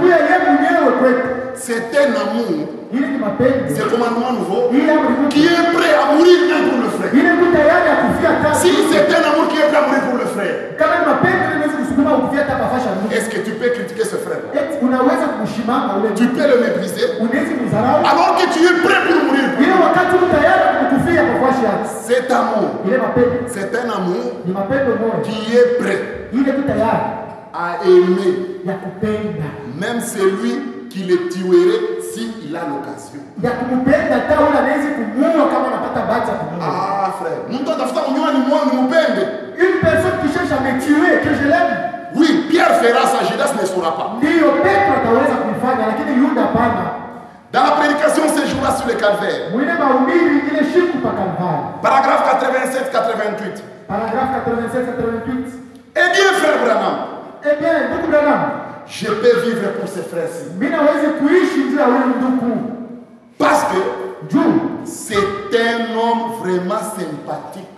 C'est un amour. C'est un commandement nouveau qui est prêt à mourir même pour le frère. Si c'est un amour qui est prêt à mourir pour le frère, est-ce que tu peux critiquer ce frère? Tu peux le mépriser alors que tu es prêt pour mourir pour lui. Cet amour, c'est un amour qui est prêt à aimer même celui qui le tuerait s'il a l'occasion. Ah frère, une personne qui cherche à me tuer, que je l'aime. Oui, Pierre fera ça, Judas ne saura pas. Dans la prédication ces jours-là sur le calvaire, paragraphe 87-88. Eh bien, frère Branham, je peux vivre pour ces frères-ci. Parce que c'est un homme vraiment sympathique.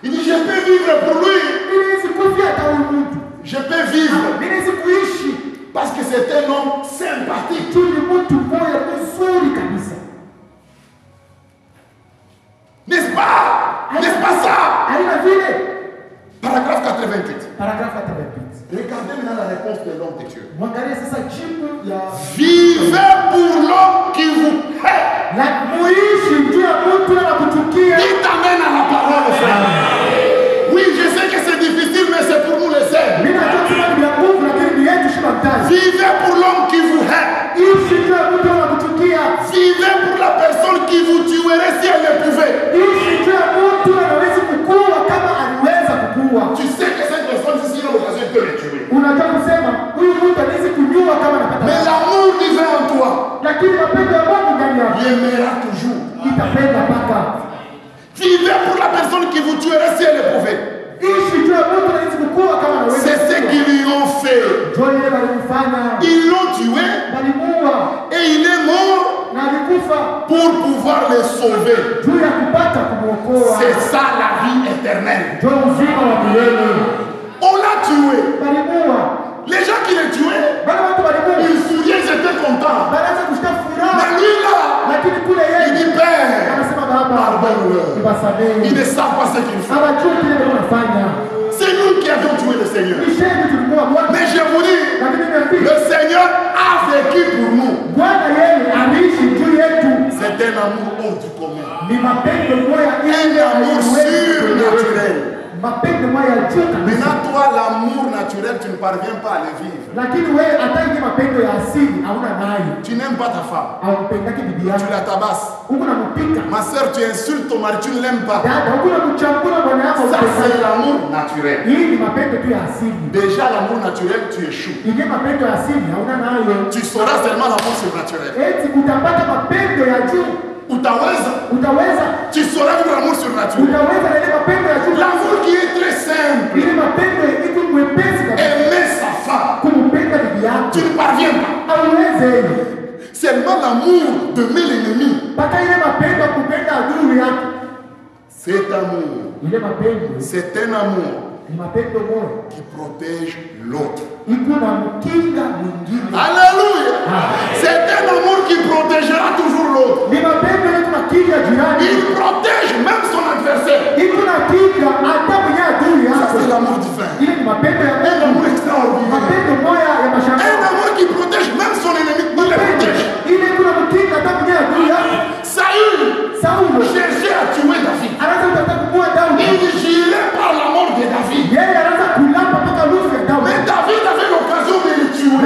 Il dit, je peux vivre pour lui. Je peux vivre parce que c'est un homme sympathique. N'est-ce pas? N'est-ce pas ça? Paragraphe 88. Regardez maintenant la réponse de l'homme de Dieu. Vivez pour l'homme qui vous hait. Dites amen à la parole, frère. Oui, je sais que c'est difficile, mais c'est pour nous les aides. Vivez pour l'homme qui vous hait. Vivez pour la personne qui vous tuerait si elle le pouvait. Tu sais que cette personne, si elle a l'occasion, peut le tuer. Mais l'amour divin en toi, il aimera toujours. Vivez pour la personne qui vous tuerait si elle le pouvait. C'est ce qu'ils lui ont fait. Ils l'ont tué et il est mort pour pouvoir le sauver. C'est ça la vie éternelle. On l'a tué. Les gens qui le tuaient, ils souriaient, ils étaient contents. Mais lui là, il dit Père, pardonne-le. Ils ne savent pas ce qu'ils font. C'est nous qui avons tué le Seigneur. Mais je vous dis, le Seigneur a vécu pour nous. C'est un amour hors du commun. Un amour surnaturel. Maintenant, toi, l'amour naturel, tu ne parviens pas à le vivre. Tu n'aimes pas ta femme. Tu la tabasses. Ma soeur, tu insultes ton mari, tu ne l'aimes pas. Ça, c'est l'amour naturel. Déjà, l'amour naturel, tu échoues. Tu sauras seulement l'amour surnaturel. Tu sauras vivre l'amour surnaturel. L'amour qui est très simple. Aimer sa femme. Tu ne parviens pas. Seulement l'amour de mes ennemis. Cet amour, c'est un amour qui protège l'autre. Alléluia. C'est un amour qui protégera toujours l'autre. Il protège même son adversaire. Ça, c'est l'amour divin. Un amour extraordinaire. Un amour qui protège même son ennemi. Il le protège. Saül cherchait à tuer David. Il girait par la mort de David. Mais David avait l'occasion de le tuer.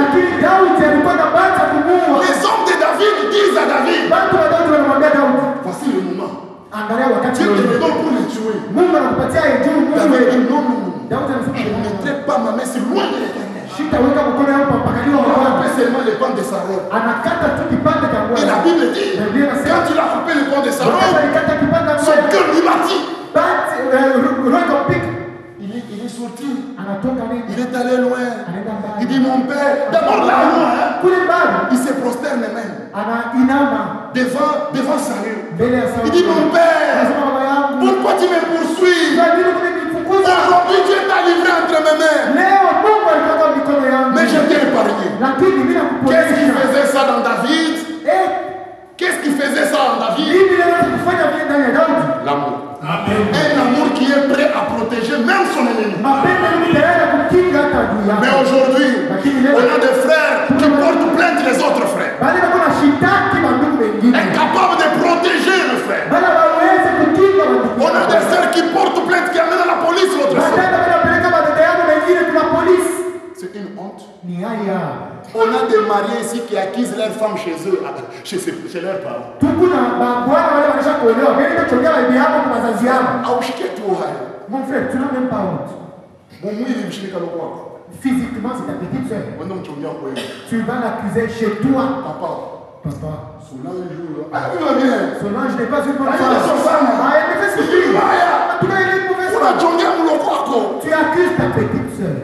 Les hommes de David disent à David, voici le moment. Dieu te donne pour le tuer. David dit non, je ne mettrai pas ma main sur loin de l'Éternel. On appelle seulement les pans de sa robe. Et la Bible dit, quand il a coupé les pans de sa robe, son cœur lui battit. Il est sorti. Anatoka nini? Il est allé loin. Anaenda mbali. Il dit mon père. D'abord là, Kule mbali. il se prosterne même. Anainama. Devant Saül. Mbele ya Sauli. Il dit mon père. Anasema baba yangu. Pourquoi tu me poursuis? Kwa nini unanifukuza? Aujourd'hui Dieu t'a livré entre mes mains. Leo Mungu alitoka mikono yangu. Mais je t'ai épargné. Lakini mimi nakuponesha. Qu'est-ce qui faisait ça dans David? Qu'est-ce qui faisait ça en David? L'amour. Un amour qui est prêt à protéger même son ennemi. Mais aujourd'hui, on a des frères qui portent plainte les autres frères. Incapables de protéger le frère. On a des sœurs qui portent plainte, qui amènent à la police l'autre sœur. C'est une honte. On a des mariés ici qui acquisent leurs femmes chez eux, chez leurs parents. Mon frère, tu n'as même pas honte. Physiquement, c'est ta petite soeur. Tu vas l'accuser chez toi. Papa. Solange n'est pas une bonne femme. Elle me fait souffrir. En tout cas, elle est une mauvaise femme. Tu accuses ta petite soeur.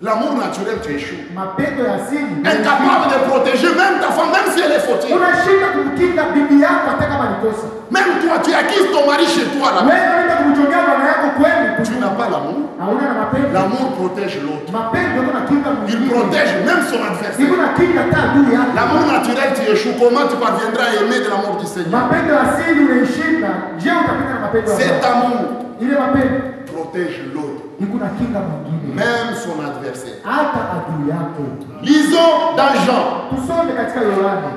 L'amour naturel, tu échoues. Incapable de protéger même ta femme, même si elle est fautive. Même toi, tu acquises ton mari chez toi là-bas. Tu n'as pas l'amour. L'amour protège l'autre. Il protège même son adversaire. L'amour naturel, tu échoues. Comment tu parviendras à aimer de l'amour du Seigneur? Cet amour protège l'autre. Même son adversaire. Lisons dans Jean.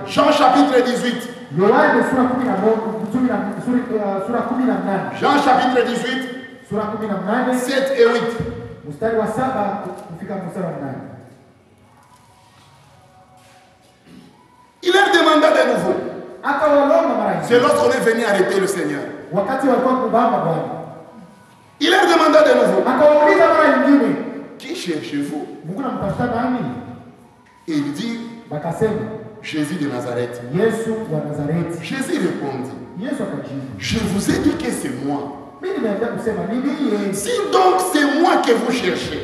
Jean chapitre 18. Jean chapitre 18. 7 et 8. Il leur demanda de nouveau. C'est lorsqu'on est venu arrêter le Seigneur. Il leur demanda de nouveau. Qui cherchez-vous? Et il dit Jésus de Nazareth. Jésus répondit, je vous ai dit que c'est moi. Si donc c'est moi que vous cherchez,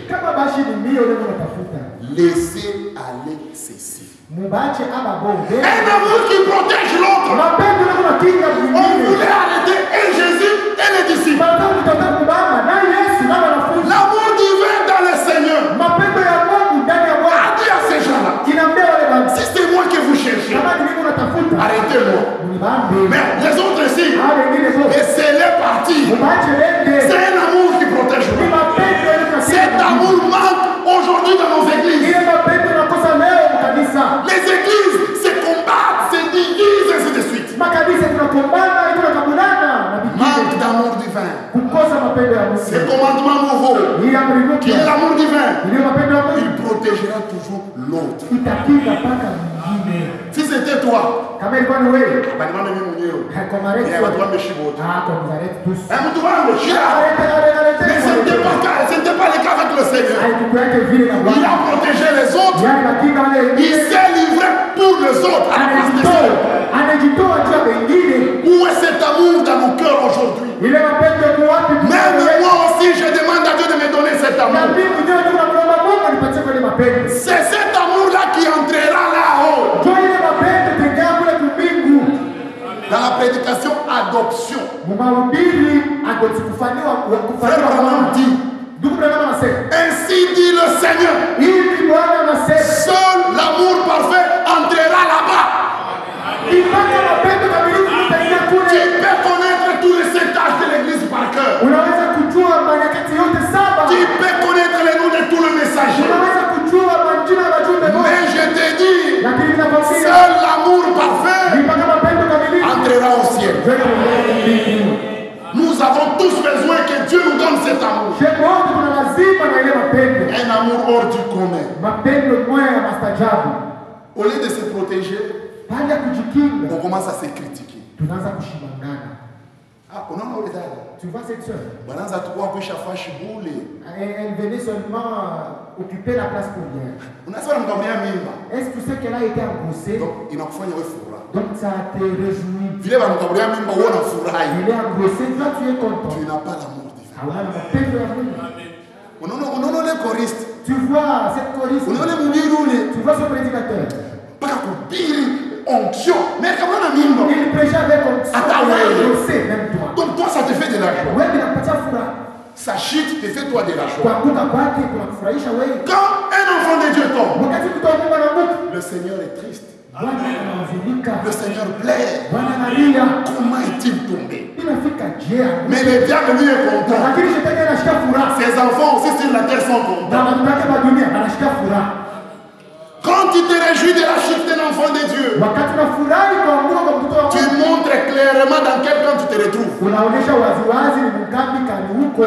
laissez aller ceci. Un amour qui protège l'autre. On voulait arrêter et Jésus et les disciples. L'amour divin dans le Seigneur a dit à ces gens-là, si c'est moi que vous cherchez, arrêtez-moi. Mais les autres ici, et c'est les partis. C'est un amour qui protège l'autre. Cet amour manque aujourd'hui dans nos églises. Les églises se combattent, se divisent, ainsi de suite. Manque d'amour divin. Ce commandement nouveau, qui est l'amour divin, il protégera toujours l'autre. Si c'était toi, mais ce n'était pas le cas avec le Seigneur. Il a protégé les autres. Il s'est livré pour les autres à la place des autres. Où est cet amour dans nos cœurs aujourd'hui? Même moi aussi, je demande à Dieu de me donner cet amour. C'est cet amour-là qui entrera là-haut. Dans la prédication adoption, Frère Branham dit, ainsi dit le Seigneur, seul l'amour parfait entrera là-bas. Tu peux connaître tous les 7 âges de l'église par cœur. Tu peux connaître les noms de tous les messagers. Mais je te dis, seul l'amour parfait entrera au ciel. Nous avons tous besoin que Dieu nous donne cet amour. Un amour hors du commun. Au lieu de se protéger, on commence à se critiquer. Ah, on a tu vois cette soeur? Elle venait seulement occuper la place pour rien. Est-ce que tu sais qu'elle a été engrossée? Donc ça te réjouit. Il est engrossé, toi tu es content. Tu n'as pas l'amour divin. Amen. Unaona les choristes. Tu vois cette choriste. Unaona mhubiri. Tu vois ce prédicateur. Paka kuhubiri onction. Mais kama na mimba. Il prêchait avec onction. Je sais même toi. Donc toi ça te fait de l'argent. Wewe inakupatia furaha. Sa chute te fait toi de l'argent. Kuanguka kwake kunakufurahisha wewe. Quand un enfant de Dieu tombe, wakati mtoto wa Mungu anaanguka, le Seigneur est triste. Bwana anahuzunika. Le Seigneur plaît. Bwana analia. Comment est-il tombé? Inafika je? Mais le diable lui est content. Lakini shetani anashika furaha. Ses enfants aussi sur la terre sont contents. Na watu wake wa dunia anashika furaha. Quand tu te réjouis de la chute d'un enfant de Dieu, wakati unafurahi kuanguka kwa mtoto wa Mungu, tu montres clairement dans quel camp tu te retrouves. Unaonyesha waziwazi ni mkambi kani huko.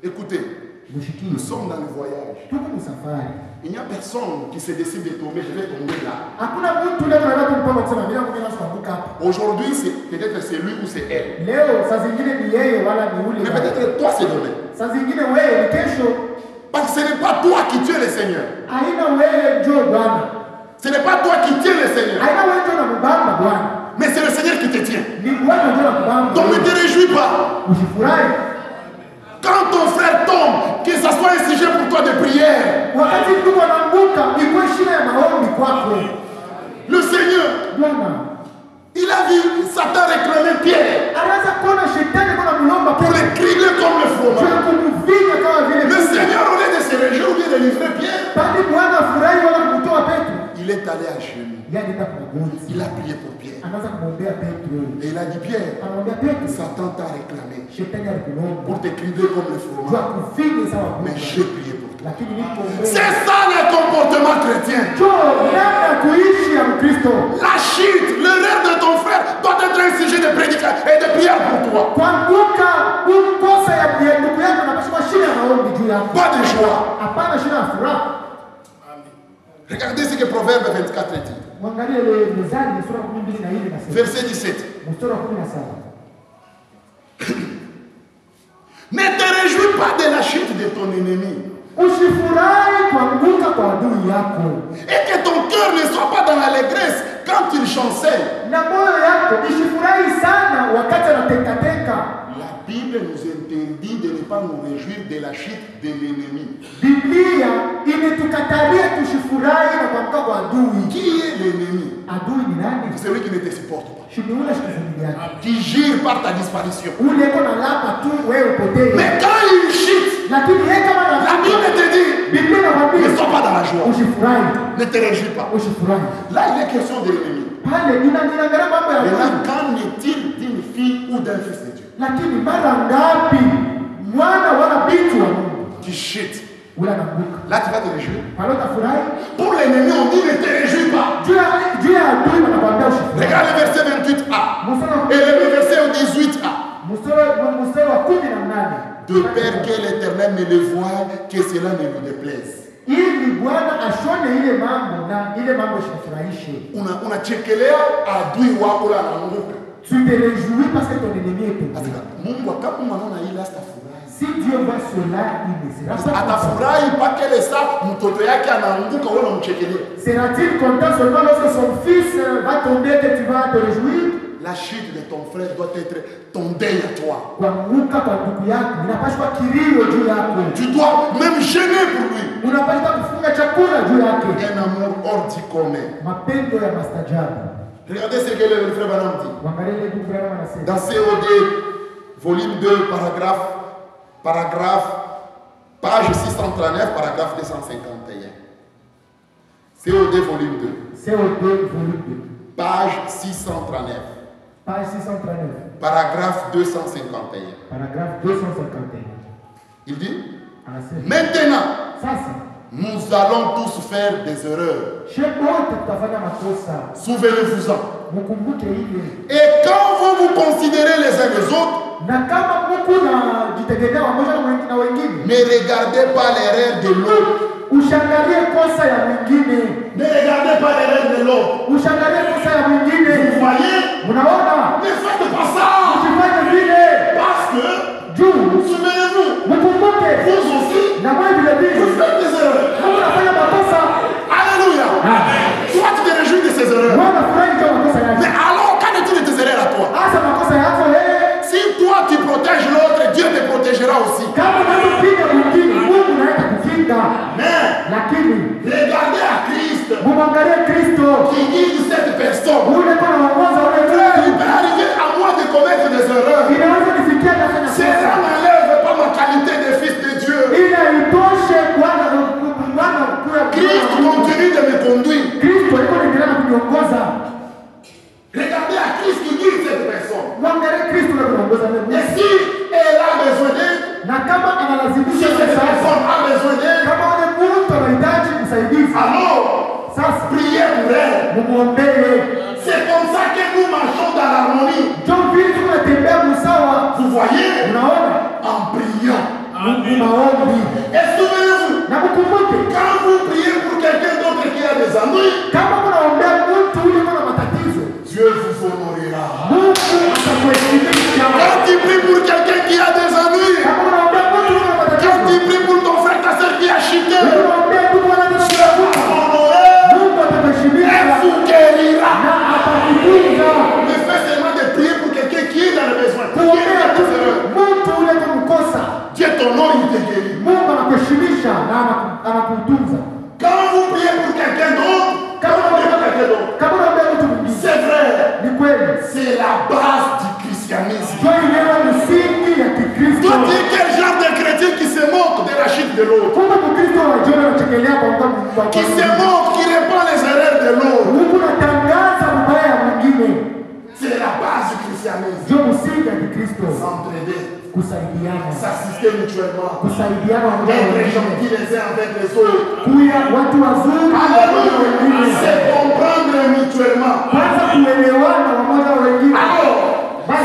Écoutez, nous sommes dans le voyage. Il n'y a personne qui se décide de tomber, je vais tomber là. Aujourd'hui, peut-être c'est lui ou c'est elle. Mais peut-être toi, c'est demain. Parce que ce n'est pas toi qui tues le Seigneur. Ce n'est pas toi qui tiens le Seigneur. Mais c'est le Seigneur qui te tient. Donc ne te réjouis pas. Quand ton frère tombe, que ce soit un sujet pour toi de prière. Le Seigneur, il a vu Satan réclamer Pierre pour le cribler comme le fromage. Le Seigneur, au lieu de se réjouir ou bien de livrer Pierre, il est allé à genoux. Il a prié pour Pierre. Et il a dit, Pierre, Satan t'a réclamé pour te cribler comme le fromage. Mais j'ai prié pour toi. C'est ça le comportement chrétien. La chute, l'erreur de ton frère doit être un sujet de prédication et de prière pour toi. Pas de joie. Regardez ce que Proverbe 24 dit. Verset 17. Ne te réjouis pas de la chute de ton ennemi. Et que ton cœur ne soit pas dans l'allégresse quand il chancelle. La Bible nous interdit de ne pas nous réjouir de la chute de l'ennemi. Qui est l'ennemi? C'est celui qui ne te supporte pas. Qui gire par ta disparition. Mais quand il chute, la Bible te dit, ne sois pas dans la joie. Ne te réjouis pas. Là, il est question de l'ennemi. Maintenant, qu'en est-il d'une fille ou d'un fils de Dieu qui chute? Là, tu vas te réjouir. Pour l'ennemi, on dit ne te réjouis pas. Regarde le verset 28a. Et le verset 18a. De peur que l'Éternel ne le voie, que cela ne lui déplaise. Unachekelea adui wako la naanguka. Tu te réjouis parce que ton ennemi est tombé. Mungu akamwona ila stafurahi. Si Dieu voit cela, il ne sera pas atafurahi mpaka ile saa mtoto yake anaanguka wewe unamchekelea. Sera-t-il content seulement lorsque son fils va tomber que tu vas te réjouir? La chute de ton frère doit être ton deuil à toi. Tu dois même gêner pour lui. Un amour hors du commun. Regardez ce que le frère Branham dit. Dans COD, volume 2, page 639, paragraphe 251. COD, volume 2. COD, volume 2. Page 639. Page 639. Paragraphe 251. Paragraphe 251. Il dit, maintenant, nous allons tous faire des erreurs. Souvenez-vous-en. Et quand vous vous considérez les uns les autres, ne regardez pas l'erreur de l'autre. Ne regardez pas l'erreur de l'autre. Vous voyez? Ne faites pas ça. Parce que, souvenez-vous, vous aussi, vous faites des erreurs. Alléluia. Toi, tu te réjouis de ces erreurs. Mais alors, qu'en est-il de tes erreurs à toi? Si toi, tu protèges l'autre, Dieu te protège. C'est comme ça que nous marchons dans l'harmonie. Vous voyez? En priant. Et souvenez-vous, quand vous priez pour quelqu'un d'autre qui a des ennuis, Dieu vous honorera. Quand tu pries pour quelqu'un qui a des ennuis, quand tu pries pour ton frère, ta soeur qui a chuté, Dieu vous honorera et vous guérira. Ne fais seulement de prier pour quelqu'un qui est dans le besoin. Dieu t'honore, il te guérit. Quand vous priez pour quelqu'un d'autre, c'est vrai, c'est la base du christianisme. Toi, tu es quel genre de chrétien qui se moque de la chute de l'autre? Qui se moque, qui répand les erreurs de l'autre? C'est la base du christianisme. S'entraider, s'assister mutuellement, être gentils les uns avec les autres. Alléluia. C'est comprendre mutuellement. Alors,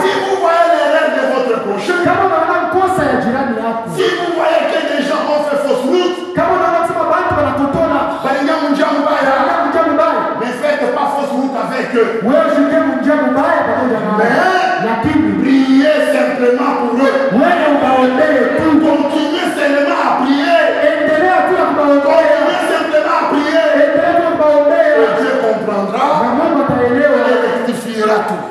si vous voyez l'erreur de votre prochain, si vous voyez que des gens ont fait fausse route, ne faites pas fausse route avec eux. Mais priez simplement pour eux. Continuez seulement à prier. Continuez simplement à prier. Et Dieu comprendra et rectifiera tout.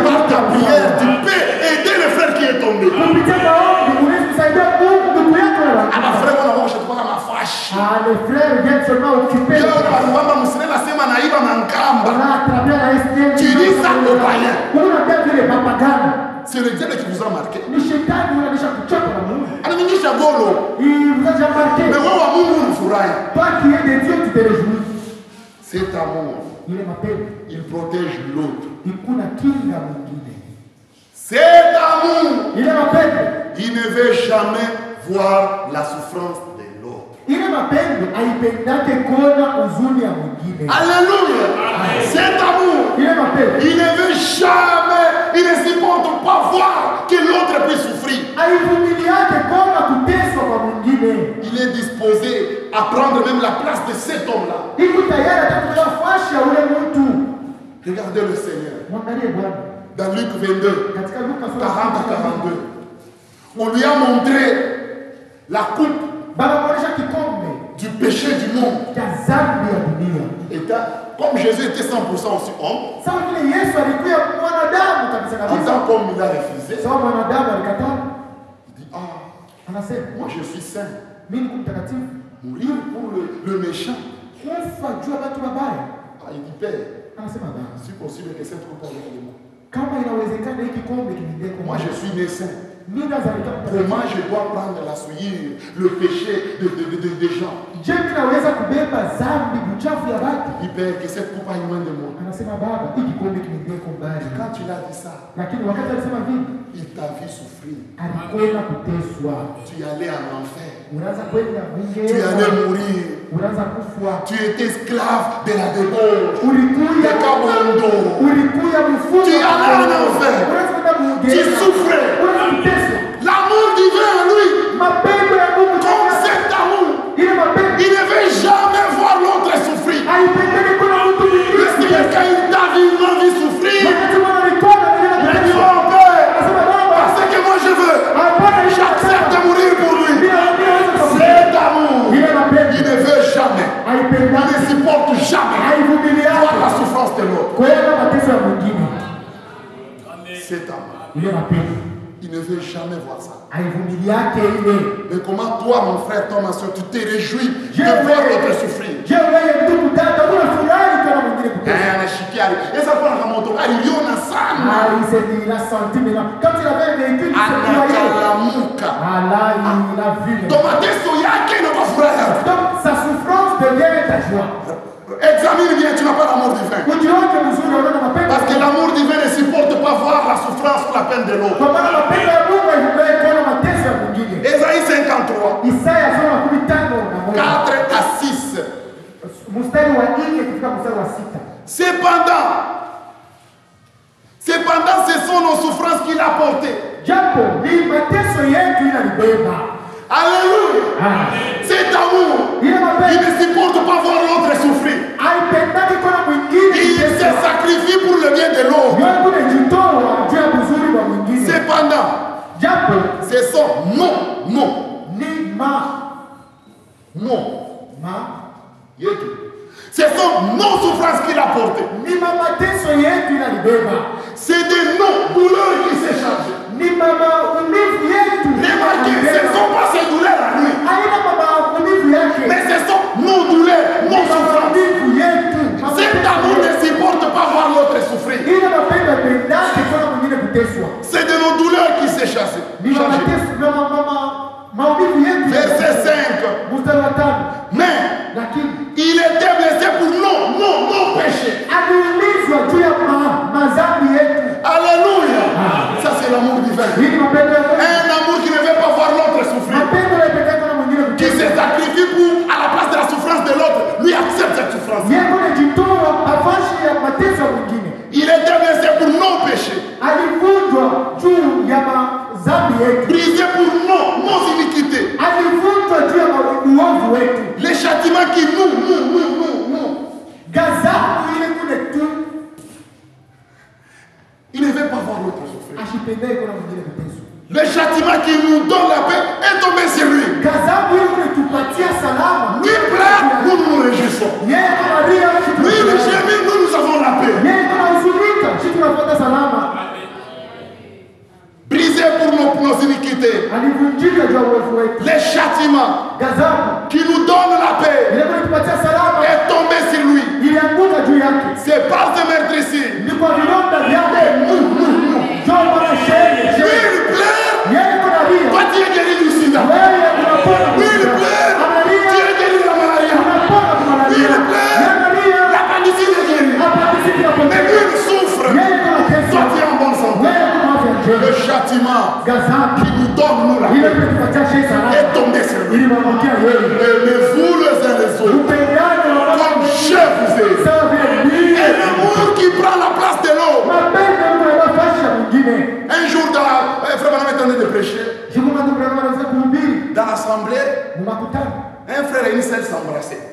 Par ta prière, tu peux aider le frère qui est tombé. Alors frère, on a pas ma fâche. Les frères viennent seulement occuper. Tu dis ça au païen. C'est le diable qui vous a marqué. Il vous a déjà marqué. Mais toi qui es de Dieu, tu te réjouis. Cet amour, il protège l'autre. Cet amour, il ne veut jamais voir la souffrance de l'autre. Alléluia. Cet amour, il ne veut jamais, il ne supporte pas voir que l'autre puisse souffrir. Il est disposé à prendre même la place de cet homme-là. Regardez le Seigneur. Dans Luc 22, 40 à 42. On lui a montré la coupe du péché du monde. Et comme Jésus était 100% aussi homme, en tant qu'homme, il a refusé. Il dit, moi je suis saint. Mourir pour le méchant. Il dit, Père, c'est possible que cette coupe arrive de moi. Moi je suis né saint. Comment je dois prendre la souillure, le péché des gens? Il dit, Père, que cette coupe aille loin de moi. Quand tu l'as dit ça, il t'a vu souffrir. Tu allais en enfer. Tu allais mourir. Tu étais esclave de la débauche, de Kabondo. Tu allais en enfer. Tu souffrais. L'amour divin en lui, comme cet amour, il ne veut jamais voir l'autre souffrir. Le Seigneur, quand il t'a vu, il m'a vu souffrir. Il a dit, oh Père, parce que moi je veux, j'accepte de mourir pour lui. Cet amour, il ne veut jamais, il ne supporte jamais voir la souffrance de l'autre. Cet amour, il ne veut jamais voir ça. Mais comment toi, mon frère, toi, ma soeur, tu te réjouis de voir l'autre souffrir? Et ça prend la moto. Il a senti maintenant. Quand il avait un véhicule, il donc sa souffrance devient ta joie. Examine bien, tu n'as pas l'amour divin. Parce que l'amour divin ne supporte pas voir la souffrance ou la peine de l'autre. Ésaïe 53, 4 à 6. Cependant, ce sont nos souffrances qu'il a portées. Alléluia. Cet amour, il ne supporte pas voir l'autre souffrir. Il se sacrifie pour le bien de l'autre. Cependant, ce sont non. Ce sont nos souffrances qu'il a portées. C'est des non-douleurs qui se chargent. Remarquez, ce ne sont pas ces douleurs à lui. Mais ce sont nos douleurs, nos souffrances. Cet amour ne supporte pas voir l'autre souffrir. C'est de nos douleurs qui se chassent. Verset 5. Mais il était blessé pour nos péchés. Alléluia. Ça c'est l'amour divin. Un amour qui ne veut pas voir l'autre souffrir. Qui se sacrifie pour, à la place de la souffrance de l'autre, lui accepte cette souffrance. Il était blessé pour nos péchés. Brisé pour nos iniquités. Les châtiments qui nous. Il ne veut pas voir l'autre souffrir. Le châtiment qui nous donne la paix est tombé sur lui. Lui pleure, nous nous réjouissons. Lui il gémit, nous avons la paix. Brisé pour nos iniquités. Les châtiments qui nous donnent la paix est tombé sur lui. C'est par ce meurtrissure. Lui il pleure. Toi tu es guéri du sida. Lui il pleure. Tu es guéri de la malaria. Lui il pleure. La pandémie est guérie. Mais lui il souffre. Toi tu es en bonne santé. Le châtiment qui nous donne nous la paix est tombé sur lui. Aimez-vous les uns les autres comme je vous ai. Et l'amour qui prend la place de l'autre. Un jour, frère Branham est en train de prêcher. Dans l'assemblée, un frère et une sœur s'embrassaient.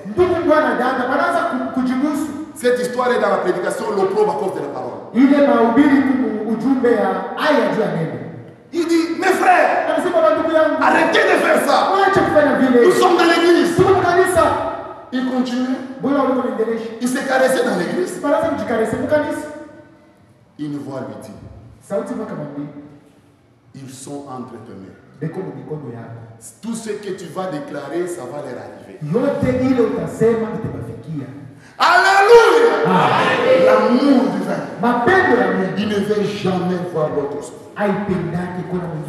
Cette histoire est dans la prédication, l'opprobre à cause de la parole. Il dit, mes frères, arrêtez de faire ça. Nous sommes dans l'église. Il continue. Il s'est caressé dans l'église. Une voix lui dit, ils sont entre tes mains. Tout ce que tu vas déclarer, ça va leur arriver. Alléluia. L'amour divin. Il ne veut jamais voir l'autre souffrir.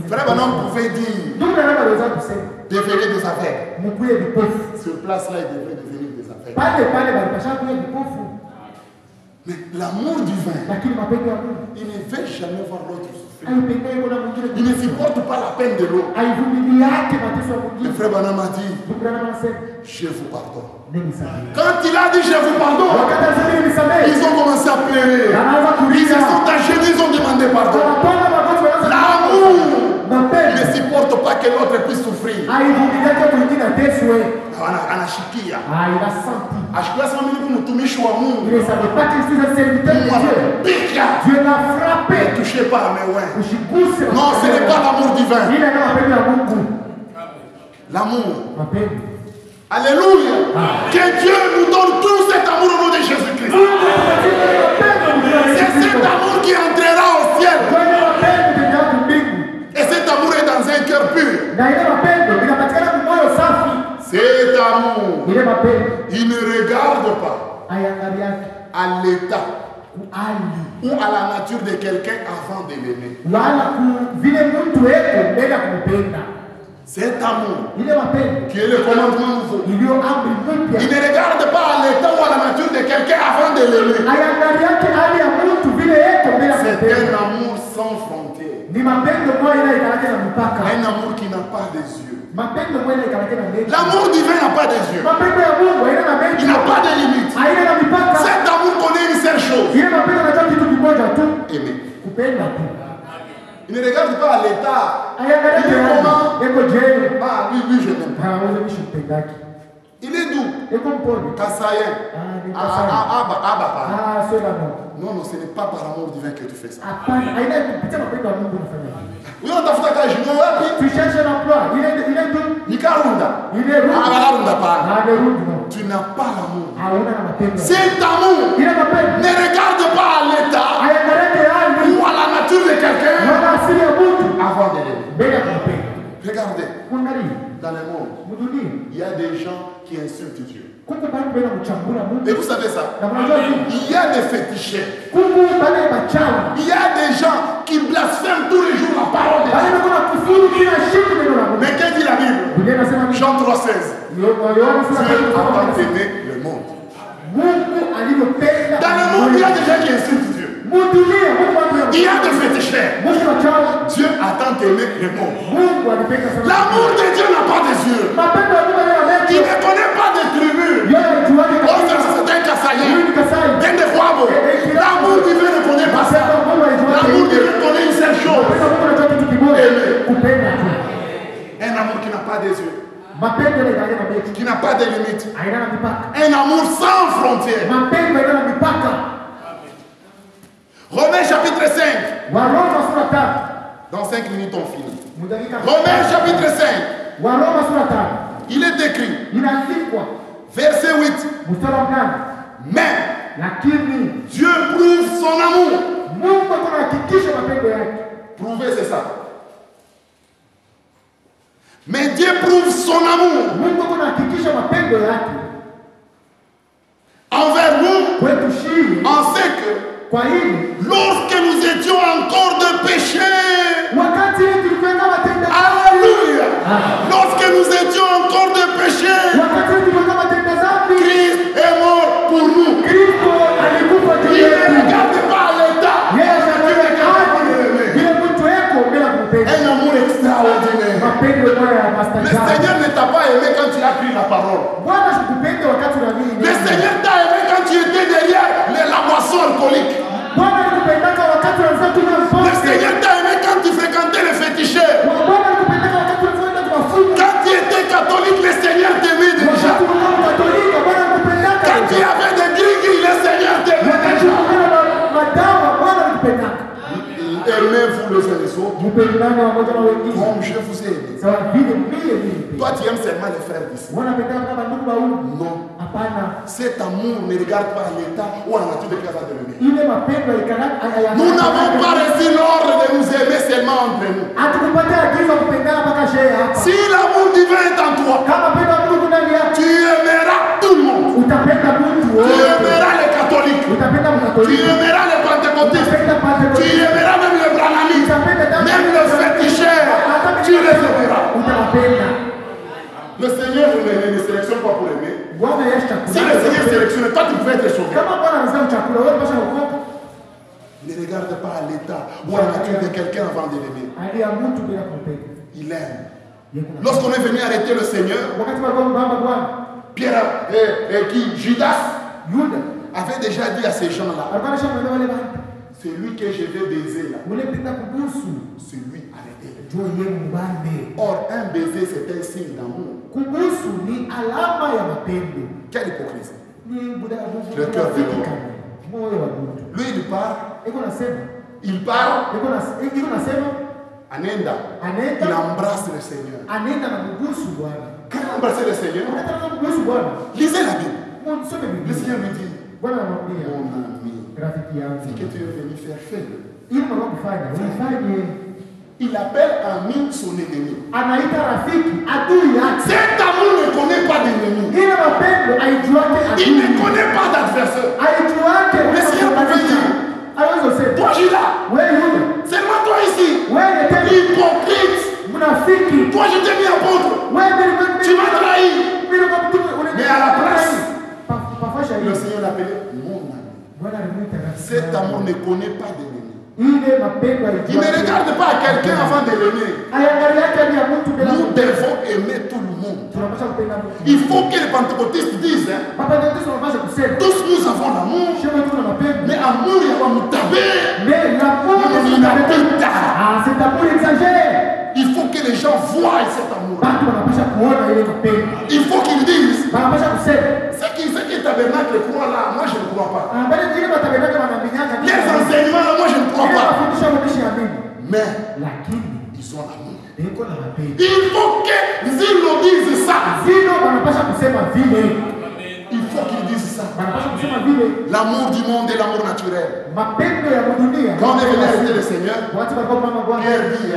Frère Branham pouvait dire, devenez des affaires. Sur place là, il devrait devenir des affaires. Mais l'amour divin, il ne veut jamais voir l'autre souffrir. Il ne supporte pas la peine de l'autre. Le frère Branham a dit, je vous pardonne. Quand il a dit je vous pardonne, ils ont commencé à pleurer. Ils se sont agenouillés, ils ont demandé pardon. L'amour ne supporte pas que l'autre puisse souffrir. Anashikia. Ashikwa sama mimi kumtumishi wa Mungu. Dieu l'a frappé. Ne touchez pas à mes mains. Non, ce n'est pas l'amour divin. L'amour. Alléluia. Que Dieu nous donne tout cet amour au nom de Jésus-Christ. C'est cet amour qui entrera au ciel. Et cet amour est dans un cœur pur. Cet amour, il ne regarde pas à l'état ou à la nature de quelqu'un avant de l'aimer. Cet amour, qui est le commandement nouveau, il ne regarde pas à l'état ou à la nature de quelqu'un avant de l'aimer. C'est un amour sans frontières. Un amour qui n'a pas des yeux. Mapendo mwele ikaleke na mechi. L'amour divin n'a pas des yeux. Mapendo ya Mungu haina na mechi. Il n'a pas de limite. Haina na mipaka. Cet amour connaît une seule chose. Ile mapendo anajua kitu kimoja tu. Aimer. Kupenda tu. Il ne regarde pas à l'état. Ayaangalia comment. Eko je. Ah, lui, je n'aime pas. Wewe mshi mpendaki. Il est doux. Eko mpole. Kassayen. Ni Kassayen. Cela non. Non, ce n'est pas par amour divin que tu fais ça. Hapana, haina kupitia mapendo ya Mungu unafanya. Oui, on tafuta kazi. Ni wapi? Tu cherches un emploi. Il est tout. Nikarunda. Il est rude. Abalarunda pas. Tu n'as pas l'amour. Hauna na mapendo. Cet amour Ile mapendo. ne regarde pas à l'état ou à la nature de quelqu'un avant de l'aimer. Regardez, dans le monde, il y a des gens qui insultent Dieu. Et vous savez ça? Il y a des féticheurs. Il y a des gens qui blasphèment tous les jours la parole de Dieu. Mais qu'est-ce que dit la Bible? Jean 3,16. Dieu a tant aimé le monde. Dans le monde, il y a des gens qui insultent Dieu. Il y a des féticheurs. Dieu a tant aimé le monde. L'amour de Dieu n'a pas des yeux. Il ne connaît pas de tribus. Oh, c'est un Kassayen. L'amour divin ne connaît pas ça. L'amour divin connaît une seule chose. Aimer. Un amour qui n'a pas des yeux. Qui n'a pas de limites. Un amour sans frontières. Romains chapitre 5. Dans 5 minutes on finit. Romains chapitre 5. Il est écrit. Verset 8. Mais Dieu prouve son amour. Prouver, c'est ça. Mais Dieu prouve son amour envers nous en ce que lorsque nous étions encore de péché, alléluia, lorsque nous étions encore de péché, Christ est mort pour nous. Il ne regarde pas à l'état. Un amour extraordinaire. Le Seigneur ne t'a pas aimé quand tu as pris la parole. Le Seigneur t'a aimé quand tu étais derrière la boisson alcoolique. Le Seigneur t'a aimé quand tu fréquentais les féticheurs. Quand tu étais catholique, le Seigneur t'aimait déjà. Quand tu avais des gris, le Seigneur t'aimait déjà. Aimez-vous les uns les autres comme je vous ai aimé. Toi, tu aimes seulement les frères d'ici. Non. Cet amour ne regarde pas l'état ou la nature de quelqu'un de l'aimer. Nous n'avons pas reçu l'ordre de nous aimer seulement entre nous. Si l'amour divin est en toi, tu aimeras tout le monde. Tu aimeras les catholiques. Tu aimeras les pentecôtistes. Tu aimeras même les branhamites. Même les féticheurs. Tu les aimeras. Le Seigneur ne sélectionne pas pour aimer. Si le Seigneur sélectionne, toi tu pouvais être sauvé. Ne regarde pas à l'état ou à la nature de quelqu'un avant de l'aimer. Il aime. Lorsqu'on est venu arrêter le Seigneur, Pierre et Judas avait déjà dit à ces gens-là, c'est lui que je vais baiser là. C'est lui, arrêtez-le. Or, un baiser, c'est un signe d'amour. Quelle hypocrisie. Le cœur de l'homme. Lui, il parle. Il parle. Anenda. Il embrasse le Seigneur. Quand il embrasse le Seigneur, lisez la Bible. Le Seigneur lui dit, mon ami, ce que tu es venu faire, fais-le. Il appelle ami son ennemi. Cet amour ne connaît pas d'ennemi. Il ne connaît pas d'adversaire. Le Seigneur pouvait dire, toi Judas, seulement toi ici, hypocrite. Toi je t'ai mis apôtre. Tu m'as trahi. Mais à la place, le Seigneur l'appelait mon ami. Cet amour ne connaît pas d'ennemi. Il ne regarde pas à quelqu'un avant de l'aimer. Nous devons aimer tout le monde. Il faut que les pentecôtistes disent, hein, tous nous avons l'amour, mais amour, il y a cet amour exagère. il faut que les gens voient cet amour. Il faut qu'ils disent, ce qui est tabernacle croit là, moi je ne crois pas. Les enseignements là, moi je ne crois pas. Mais ils ont l'amour. Il faut que Zilo dise ça. Il faut qu'ils disent ça. L'amour du monde et l'amour naturel. Quand on est venu arrêter le Seigneur, Pierre dit,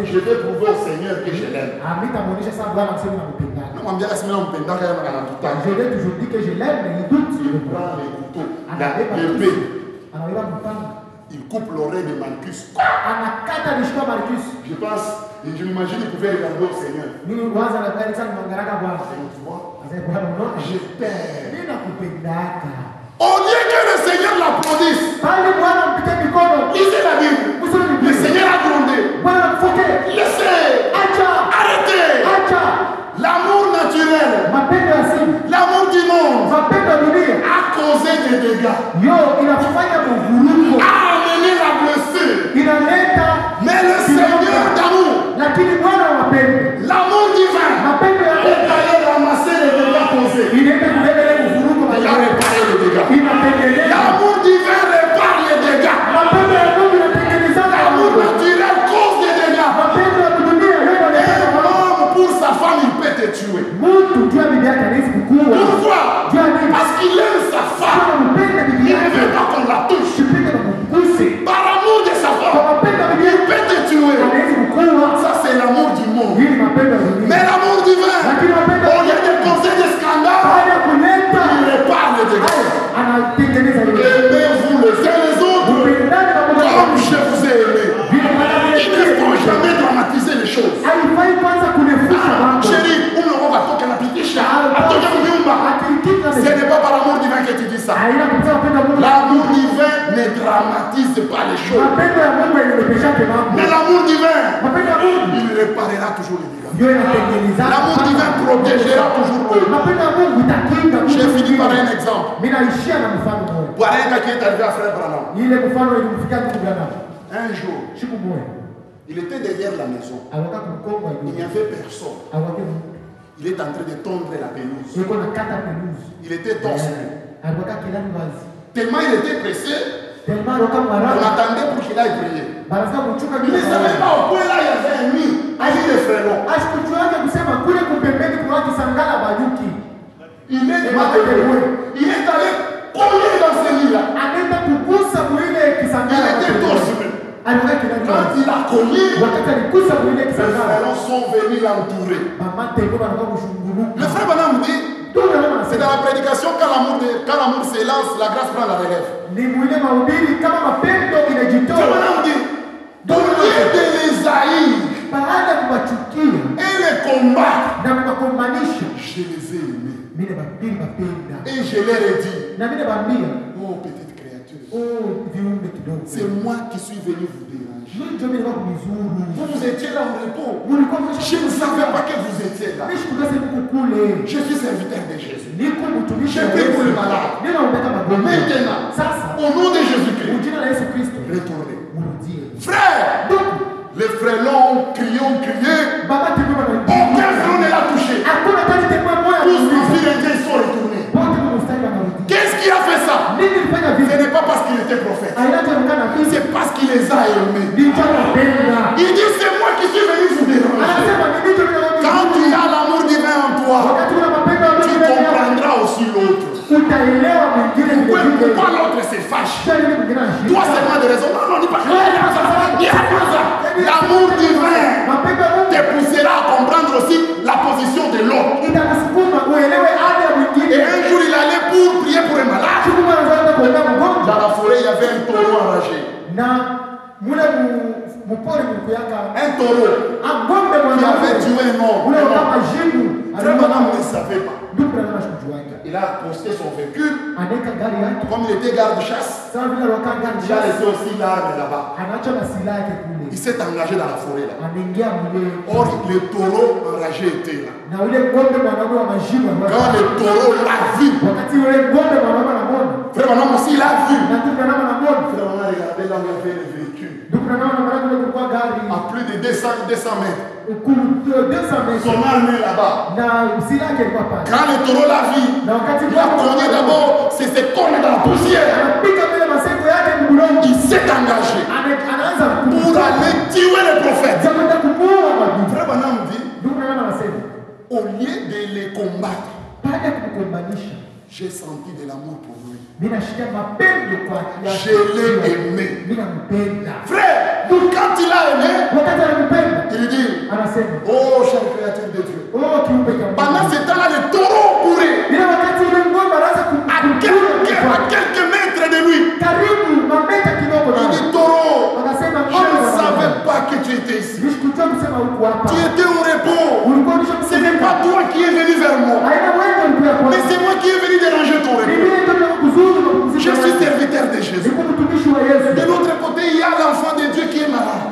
je vais prouver au Seigneur que je l'aime. Je l'ai toujours dit que je l'aime, mais il doute. Il prend les couteaux, l'épée. Il coupe l'oreille de Malchus. Je pense, je m'imagine qu'il pouvait regarder au Seigneur. Tu vois, je t'aime. Au lieu que le Seigneur l'applaudisse, lisez la Bible. Le Seigneur a grondé. Laissez. Arrêtez. L'amour naturel, l'amour du monde a causé des dégâts, a amené la blessure. Mais le Seigneur d'amour, l'amour divin, est allé ramasser les dégâts causés. Il a réparé les dégâts. L'amour divin répare les dégâts. L'amour naturel cause des dégâts. Pour sa femme, il peut te tuer. Pourquoi? Parce qu'il aime sa femme. Il ne veut pas qu'on la touche. Par l'amour de sa femme, il peut te tuer. Ça, c'est l'amour du monde. Mais l'amour divin, au lieu de causer des scandales, il répare les dégâts. Aimez-vous les uns les autres comme je vous ai aimé. Il ne faut jamais dramatiser les choses. Chérie, ce n'est pas par l'amour divin que tu dis ça. L'amour divin ne dramatise pas les choses. Mais l'amour divin, il réparera toujours les dégâts. L'amour divin protégera toujours l'autre. J'ai fini par un exemple. Pour un gars qui est arrivé à Frère Branham. Un jour, il était derrière la maison. Il n'y avait personne. Il est en train de tondre la pelouse. Il était torse nu. Tellement il était pressé, on attendait pour qu'il aille prier. Il ne savait pas au point là, il y avait un nid. Agit de frélon. Il est allé cogner dans ce nid-là. Il était torse nu. Quand il a cogné, les frères sont venus l'entourer. Le frère Branham dit, c'est dans la prédication quand l'amour s'élance, la grâce prend la relève. Le frère Branham dit, au lieu de les haïr et les combattre, je les ai aimés. Et je leur ai dit, oh petite créature, c'est moi qui suis venu vous déranger. Vous étiez là au repos. Je ne savais pas que vous étiez là. Je suis serviteur de Jésus. J'ai pris pour le malade. Maintenant, au nom de Jésus-Christ, retournez. Frère, les frélons ont crié. Aucun frélon ne l'a touché. Tous les filles ils sont retournés. Qu'est-ce qui a fait ça? Ce n'est pas parce qu'il était prophète. C'est parce qu'il les a aimés. Il dit, c'est moi qui suis venu vous déranger. Quand tu as l'amour divin en toi, tu comprendras aussi l'autre. Pourquoi l'autre se fâche? Toi seulement de raison. Non, dis pas. L'amour divin te poussera à comprendre aussi la position de l'autre. Et un jour, il allait pour prier pour un malade. Dans la forêt, il y avait un taureau enragé. Un taureau qui avait tué un homme. Frère Branham ne savait pas. Il a posté son véhicule. Comme il était garde-chasse, il a laissé aussi l'arme là-bas. Il s'est engagé dans la forêt là. Or, le taureau enragé était là. Quand le taureau l'a vu, Frère Branham aussi il a vu. Frère Branham regardait là où il y avait le véhicule. À plus de 200 mètres. Son arme est là-bas. Quand le taureau l'a vu, il a cogné d'abord ses cornes dans la poussière. Il s'est engagé pour aller tuer le prophète. Frère Branham dit, au lieu de les combattre, j'ai senti de l'amour pour lui. Je l'ai aimé. Frère, quand il a aimé, il dit, oh cher créature de Dieu. Pendant ce temps-là, le taureau courait à quelques mètres de lui. Il dit, taureau, je ne savais pas que tu étais ici. Tu étais au repos. Ce n'est pas toi qui es venu vers moi, mais c'est moi qui ai venu déranger ton repos. Je suis serviteur de Jésus. De l'autre côté, il y a l'enfant de Dieu qui est malade.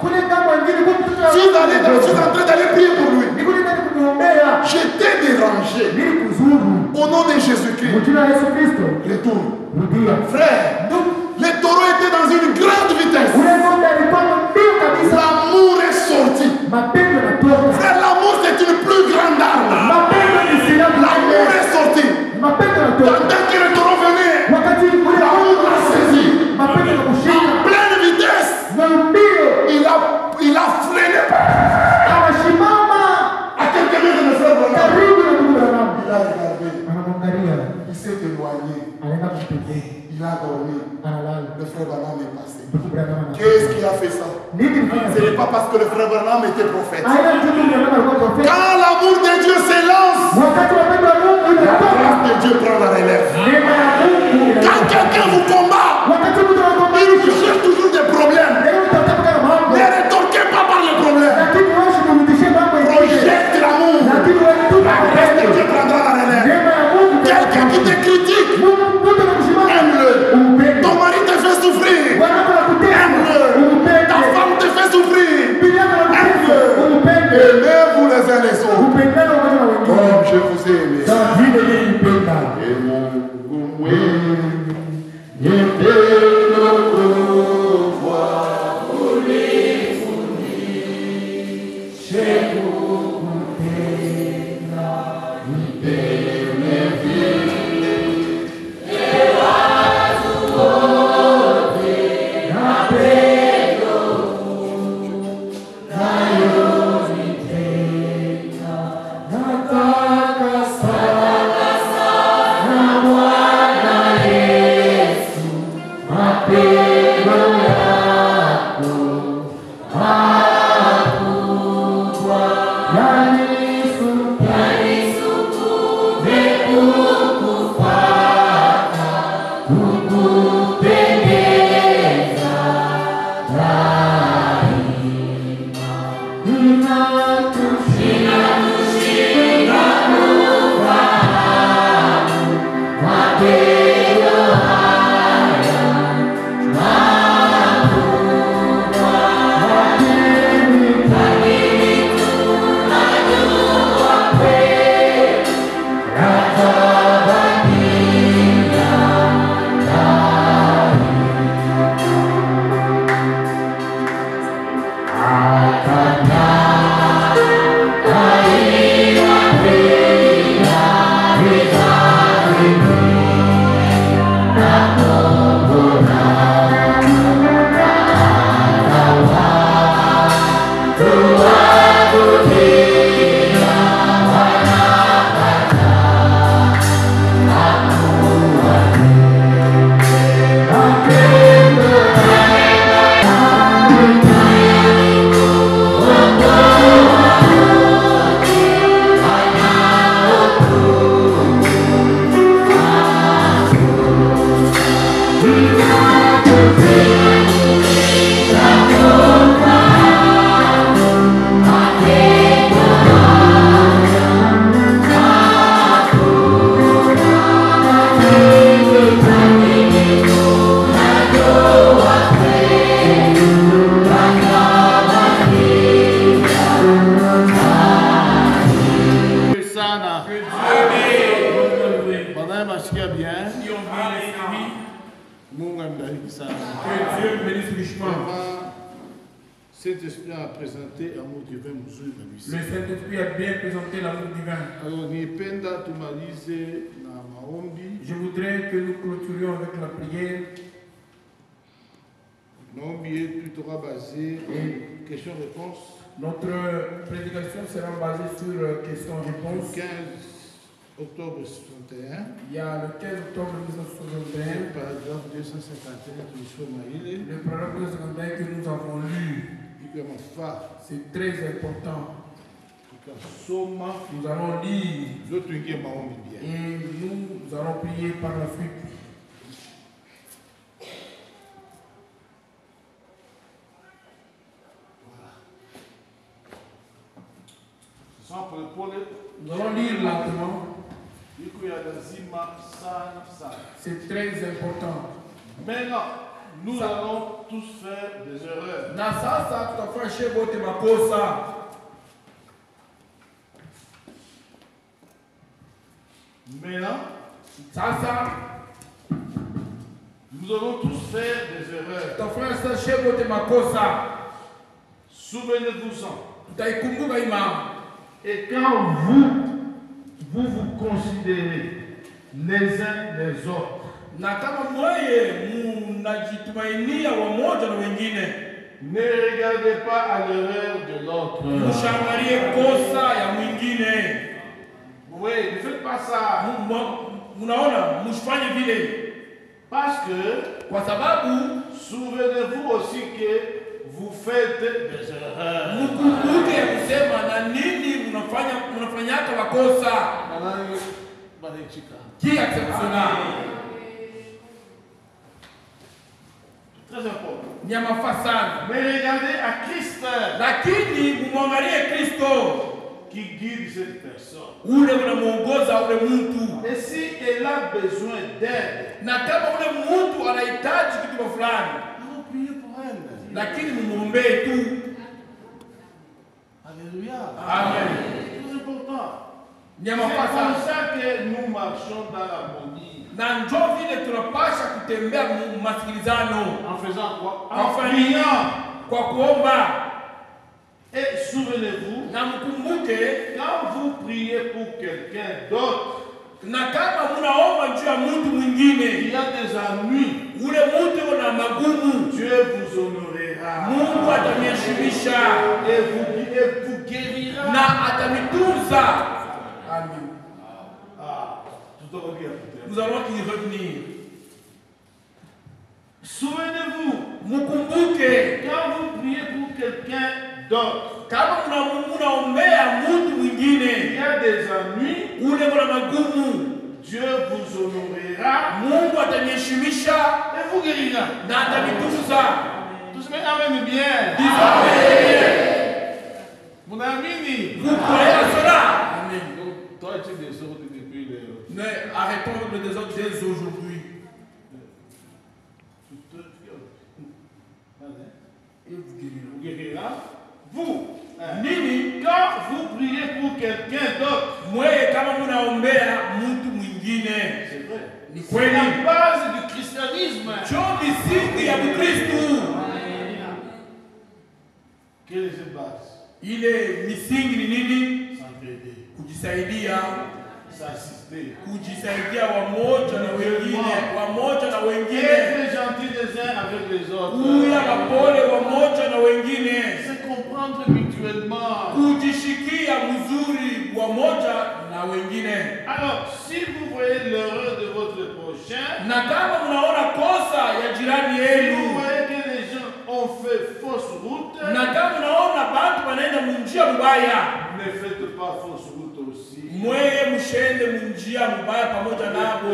Je suis en train d'aller prier pour lui. Je t'ai dérangé. Au nom de Jésus-Christ. Retourne. Frère, le taureau était dans une grande vitesse. L'amour est sorti. Frère, l'amour c'est une plus grande arme. L'amour est sorti. Pendant que le taureau venait, l'amour l'a saisi. En pleine vitesse, il a freiné. À quelques minutes de frère Branham, il a regardé. Il s'est éloigné. Il a dormi. Le frère Branham est passé. Qu'est-ce qui a fait ça? Ce n'est pas parce que le frère Branham était prophète. Quand l'amour de Dieu s'élance, la grâce de Dieu prend la relève. Quand quelqu'un vous combat, il vous cherche toujours des problèmes. Ne rétorquez pas par les problèmes. Projecte l'amour. La grâce de Dieu prendra la relève. Quelqu'un qui te critique, aime-le. Ton mari te fait souffrir, aime-le. Ta femme te fait souffrir, aime-le. Aimez-vous les uns les autres comme je vous ai aimé. Dieu bénisse richement. Saint-Esprit a présenté l'amour divin. Le Saint-Esprit a bien présenté l'amour divin. Alors, je voudrais que nous clôturions avec la prière. Tout aura basé question-réponse. Notre prédication sera basée sur question-réponse. 15 octobre 61. Il y a le 15 octobre 1961. Le paragraphe 251 le paragraphe 251 que nous avons lu. C'est très important. Nous allons lire et nous allons prier par la suite. Nous allons lire lentement. C'est très important. Maintenant, nous allons tous faire des erreurs. Maintenant, nous allons tous faire des erreurs. Souvenez-vous-en. Et quand vous considérez les uns les autres, ne regardez pas à l'erreur de l'autre. Oui, ne faites pas ça. Parce que, souvenez-vous aussi que vous faites des erreurs. Qui acceptera? Très important. Mais regardez à Christ. Qui guide cette personne. Et si elle a besoin d'aide, allons prier pour elle. Alléluia. Amen. C'est important. C'est comme ça que nous marchons dans l'harmonie. En faisant quoi? En priant. Et souvenez-vous, quand vous priez pour quelqu'un d'autre, il y a des ennuis, Dieu vous honorera et vous guérira. Amen. Nous allons y revenir. Souvenez-vous, quand vous priez pour quelqu'un d'autre, il y a des ennuis, Dieu vous honorera et vous guérira. Tous mes amen bien. Mon ami, vous croyez à cela? Amen. Toi, tu es désordre depuis le... Mais arrêtons le désordre dès aujourd'hui. Et vous guérira. Vous, Nini, quand vous priez pour quelqu'un d'autre, c'est vrai. C'est la base du christianisme. Quelle est cette base? Il est misingi ni nini? Kujisaidia, wamoja na wengine. Être gentil les uns avec les autres. Kuya wapole wamoja na wengine. C'est comprendre mutuellement. Kujishikia mzuri wamoja na wengine. Alors, si vous voyez l'erreur de votre prochain, na kama mnaona kosa ya jirani yenu, vous voyez que les gens ont fait fausse route, na kama mnaona bantu wanaenda munjia mbaya, ne faites pas fausse route aussi. Mweye mshende munjia mbaya pamoja nabo,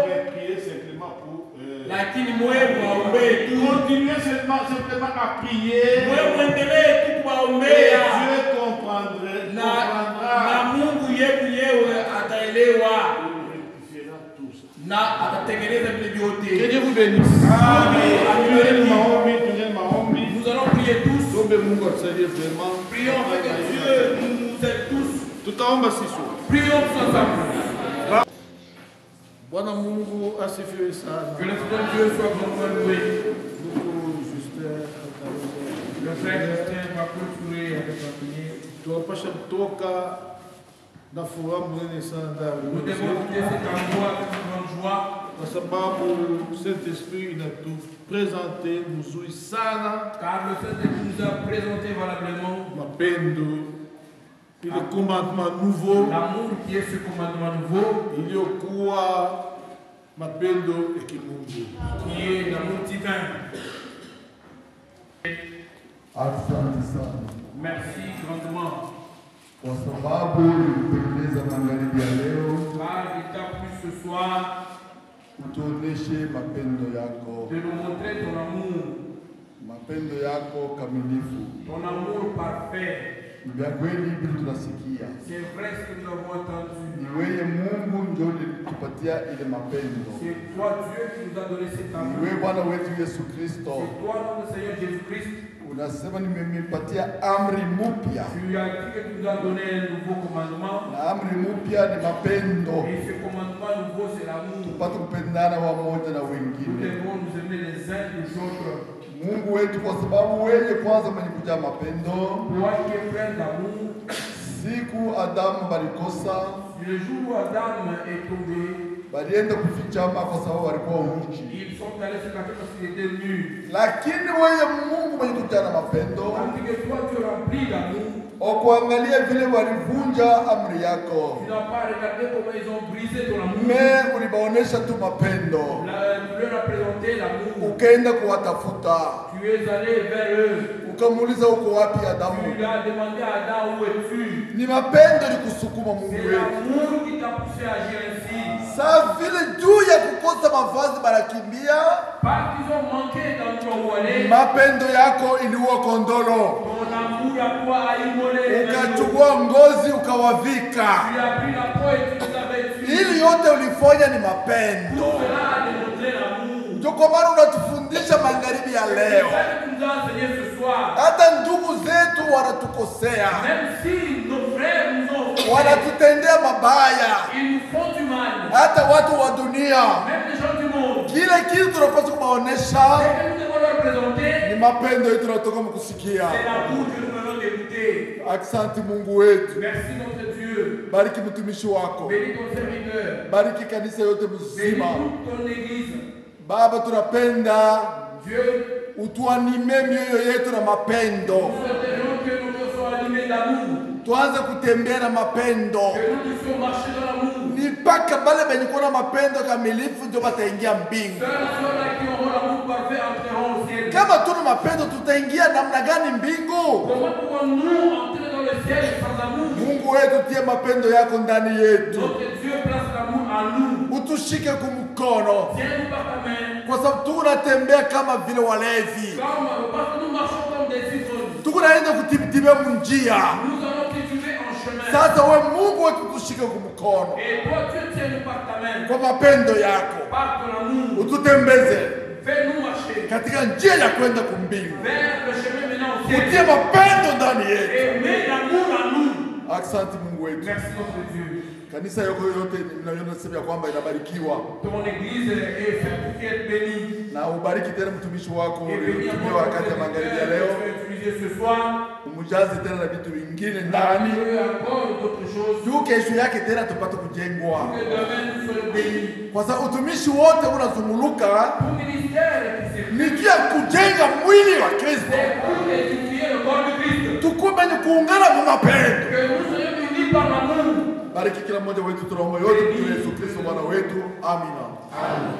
mais priez simplement pour lakini mweye muombe tu. Continuez simplement à prier. Mweye muendelee tu kuombea. Dieu comprendra. Na Mungu yeye ataelewa. Na atatengeneza vile vyote. Que Dieu vous bénisse. Amen. Nous allons prier tous. Prions avec Dieu, nous aide tous. Tutaomba sisi. Prions ensemble. Bwana Mungu asifiwe sana. Que le Seigneur Dieu soit vraiment loué. Le frère Justin va clôturer avec la prière. Tunapasha kutoka na furaha mwenye sana. Nous devons quitter cet endroit avec une grande joie. Kwa sababu Saint-Esprit inatupresente mzuri sana. Car le Saint-Esprit nous a présenté valablement mapendo, ile commandement nouveau, l'amour qui est ce commandement nouveau, iliyokuwa mapendo ya kimungu, qui est l'amour divin. Asante sana. Merci grandement. Kwa sababu ulipendeza magharibi ya leo, Car il t'a plu ce soir utuoneshe mapendo yako, de nous montrer ton amour, mapendo yako kamilifu. ton amour parfait. Ni vya kweli vile tunasikia, C'est vrai ce que nous avons entendu. ni wewe Mungu ndio ulitupatia ile mapendo. C'est toi Dieu qui nous a donné cet Ni amour. wewe Bwana wetu Yesu Kristo, C'est toi notre Seigneur Jésus-Christ. unasema nimepatia amri mpya, Tu as dit que tu nous as donné un nouveau commandement. na amri mpya ni mapendo, Et ce commandement nouveau, c'est l'amour. tupate kupendana wamoja na Nous wengine. devons nous aimer les uns les autres. Mungu wetu, kwa sababu wewe kwanza mwenye kujaa mapendo. Toi qui es plein d'amour, Siku Adamu balikosa, le jour où Adam est tombé, balienda kufichama kwa sababu walikuwa uchi. ils sont allés se cacher parce qu'ils étaient nus. Lakini wewe Mungu mwenye kujaa na mapendo, Tandis que toi tu es rempli d'amour, okuangalia vile walivunja amri yako, tu n'as pas regardé comment ils ont brisé ton amour. me ulibaonesha tu mapendo, Tu leur as présenté l'amour. ukaenda kuwatafuta, Tu es allé vers eux. ukamuuliza uko wapi Tu Adamu. lui as demandé à Adam où es-tu. Ni mapendo likusukuma Mungu C'est wetu. l'amour qui t'a poussé à agir ainsi. Saa vile juu ya kukosa mavazi banakimbia, Parce qu'ils ont manqué dans ton wallet, mapendo yako iliua kondolo, ton amour à toi a immolé. ukachukua ngozi ukawavika. Tu as pris la peau et tu nous as vêtus. Ili yote ulifanya ni mapendo. Tout cela a démontré l'amour. Ndio kwa maana unatufundisha magharibi ya C'est leo. ça que tu nous as enseigné ce soir. Hata ndugu zetu wanatukosea, Même si nos frères nous ont fait, wanatutendea mabaya, ils nous font du mal. hata watu wa dunia. Même les gens du monde. Kile kitu tunapaswa kuwaonesha Ce que nous devons leur présenter, ni mapendo yetu tunatoka mkusikia. c'est l'amour que nous venons d'écouter. Asante Mungu wetu, Merci notre Dieu. bariki mtumishi wako, Bénis ton serviteur. bariki kanisa yote Bénis mzima. toute ton église. Baba, tunapenda Dieu, utuanime mioyo yetu na mapendo, nous souhaitons que nous soyons animés d'amour. tuanze kutembea na mapendo. Que nous puissions marcher dans l'amour. Ni mpaka bale benye kuwa na mapendo kamilifu ndio bataingia mbingu. Seuls ceux-là qui auront l'amour parfait entreront au ciel. Kama tuna mapendo tutaingia namna gani mbingu? Comment pouvons-nous entrer dans le ciel sans amour? Mungu wetu, tie mapendo yako ndani yetu, Notre Dieu place l'amour en nous. utushike kumkono, Tiens-nous par ta main. kwa sababu tunatembea kama vile walevi, Parce que nous marchons comme des ivrognes. tukunaenda kutibitibia munjia. Nous allons tituber en chemin. Sasa we Mungu wetu tushike kumkono Et toi, Dieu, tiens-nous par ta main. kwa mapendo yako, Par ton amour. ututembeze Fais-nous marcher katika njia ya kwenda kumbingu, vers le chemin menant au ciel. utie mapendo ndani yetu. Et mets l'amour en nous. Asante Mungu wetu. Merci notre Dieu. Kanisa yako yote ninaona sema ya kwamba inabarikiwa, Ton église est faite pour être bénie. na ubariki tena mtumishi wako Et bénie uliotumia wakati ya magharibi ya leo, utiliser ce soir. umujaze tena na vitu vingine ndani, Encore d'autres choses. juu kesho yake tena tupate kujengwa, Que demain nous soyons bénis. kwa sababu utumishi wote unazunguluka Tout ministère qui s'est ni juu ya kujenga mwili wa Kristo, fait pour édifier le corps de Christ. tukume ni kuungana mu mapendo. Que nous soyons unis par l'amour. Bariki kila mmoja wetu, tunaomba yote kwa Yesu Kristo Bwana wetu, amina. Amen.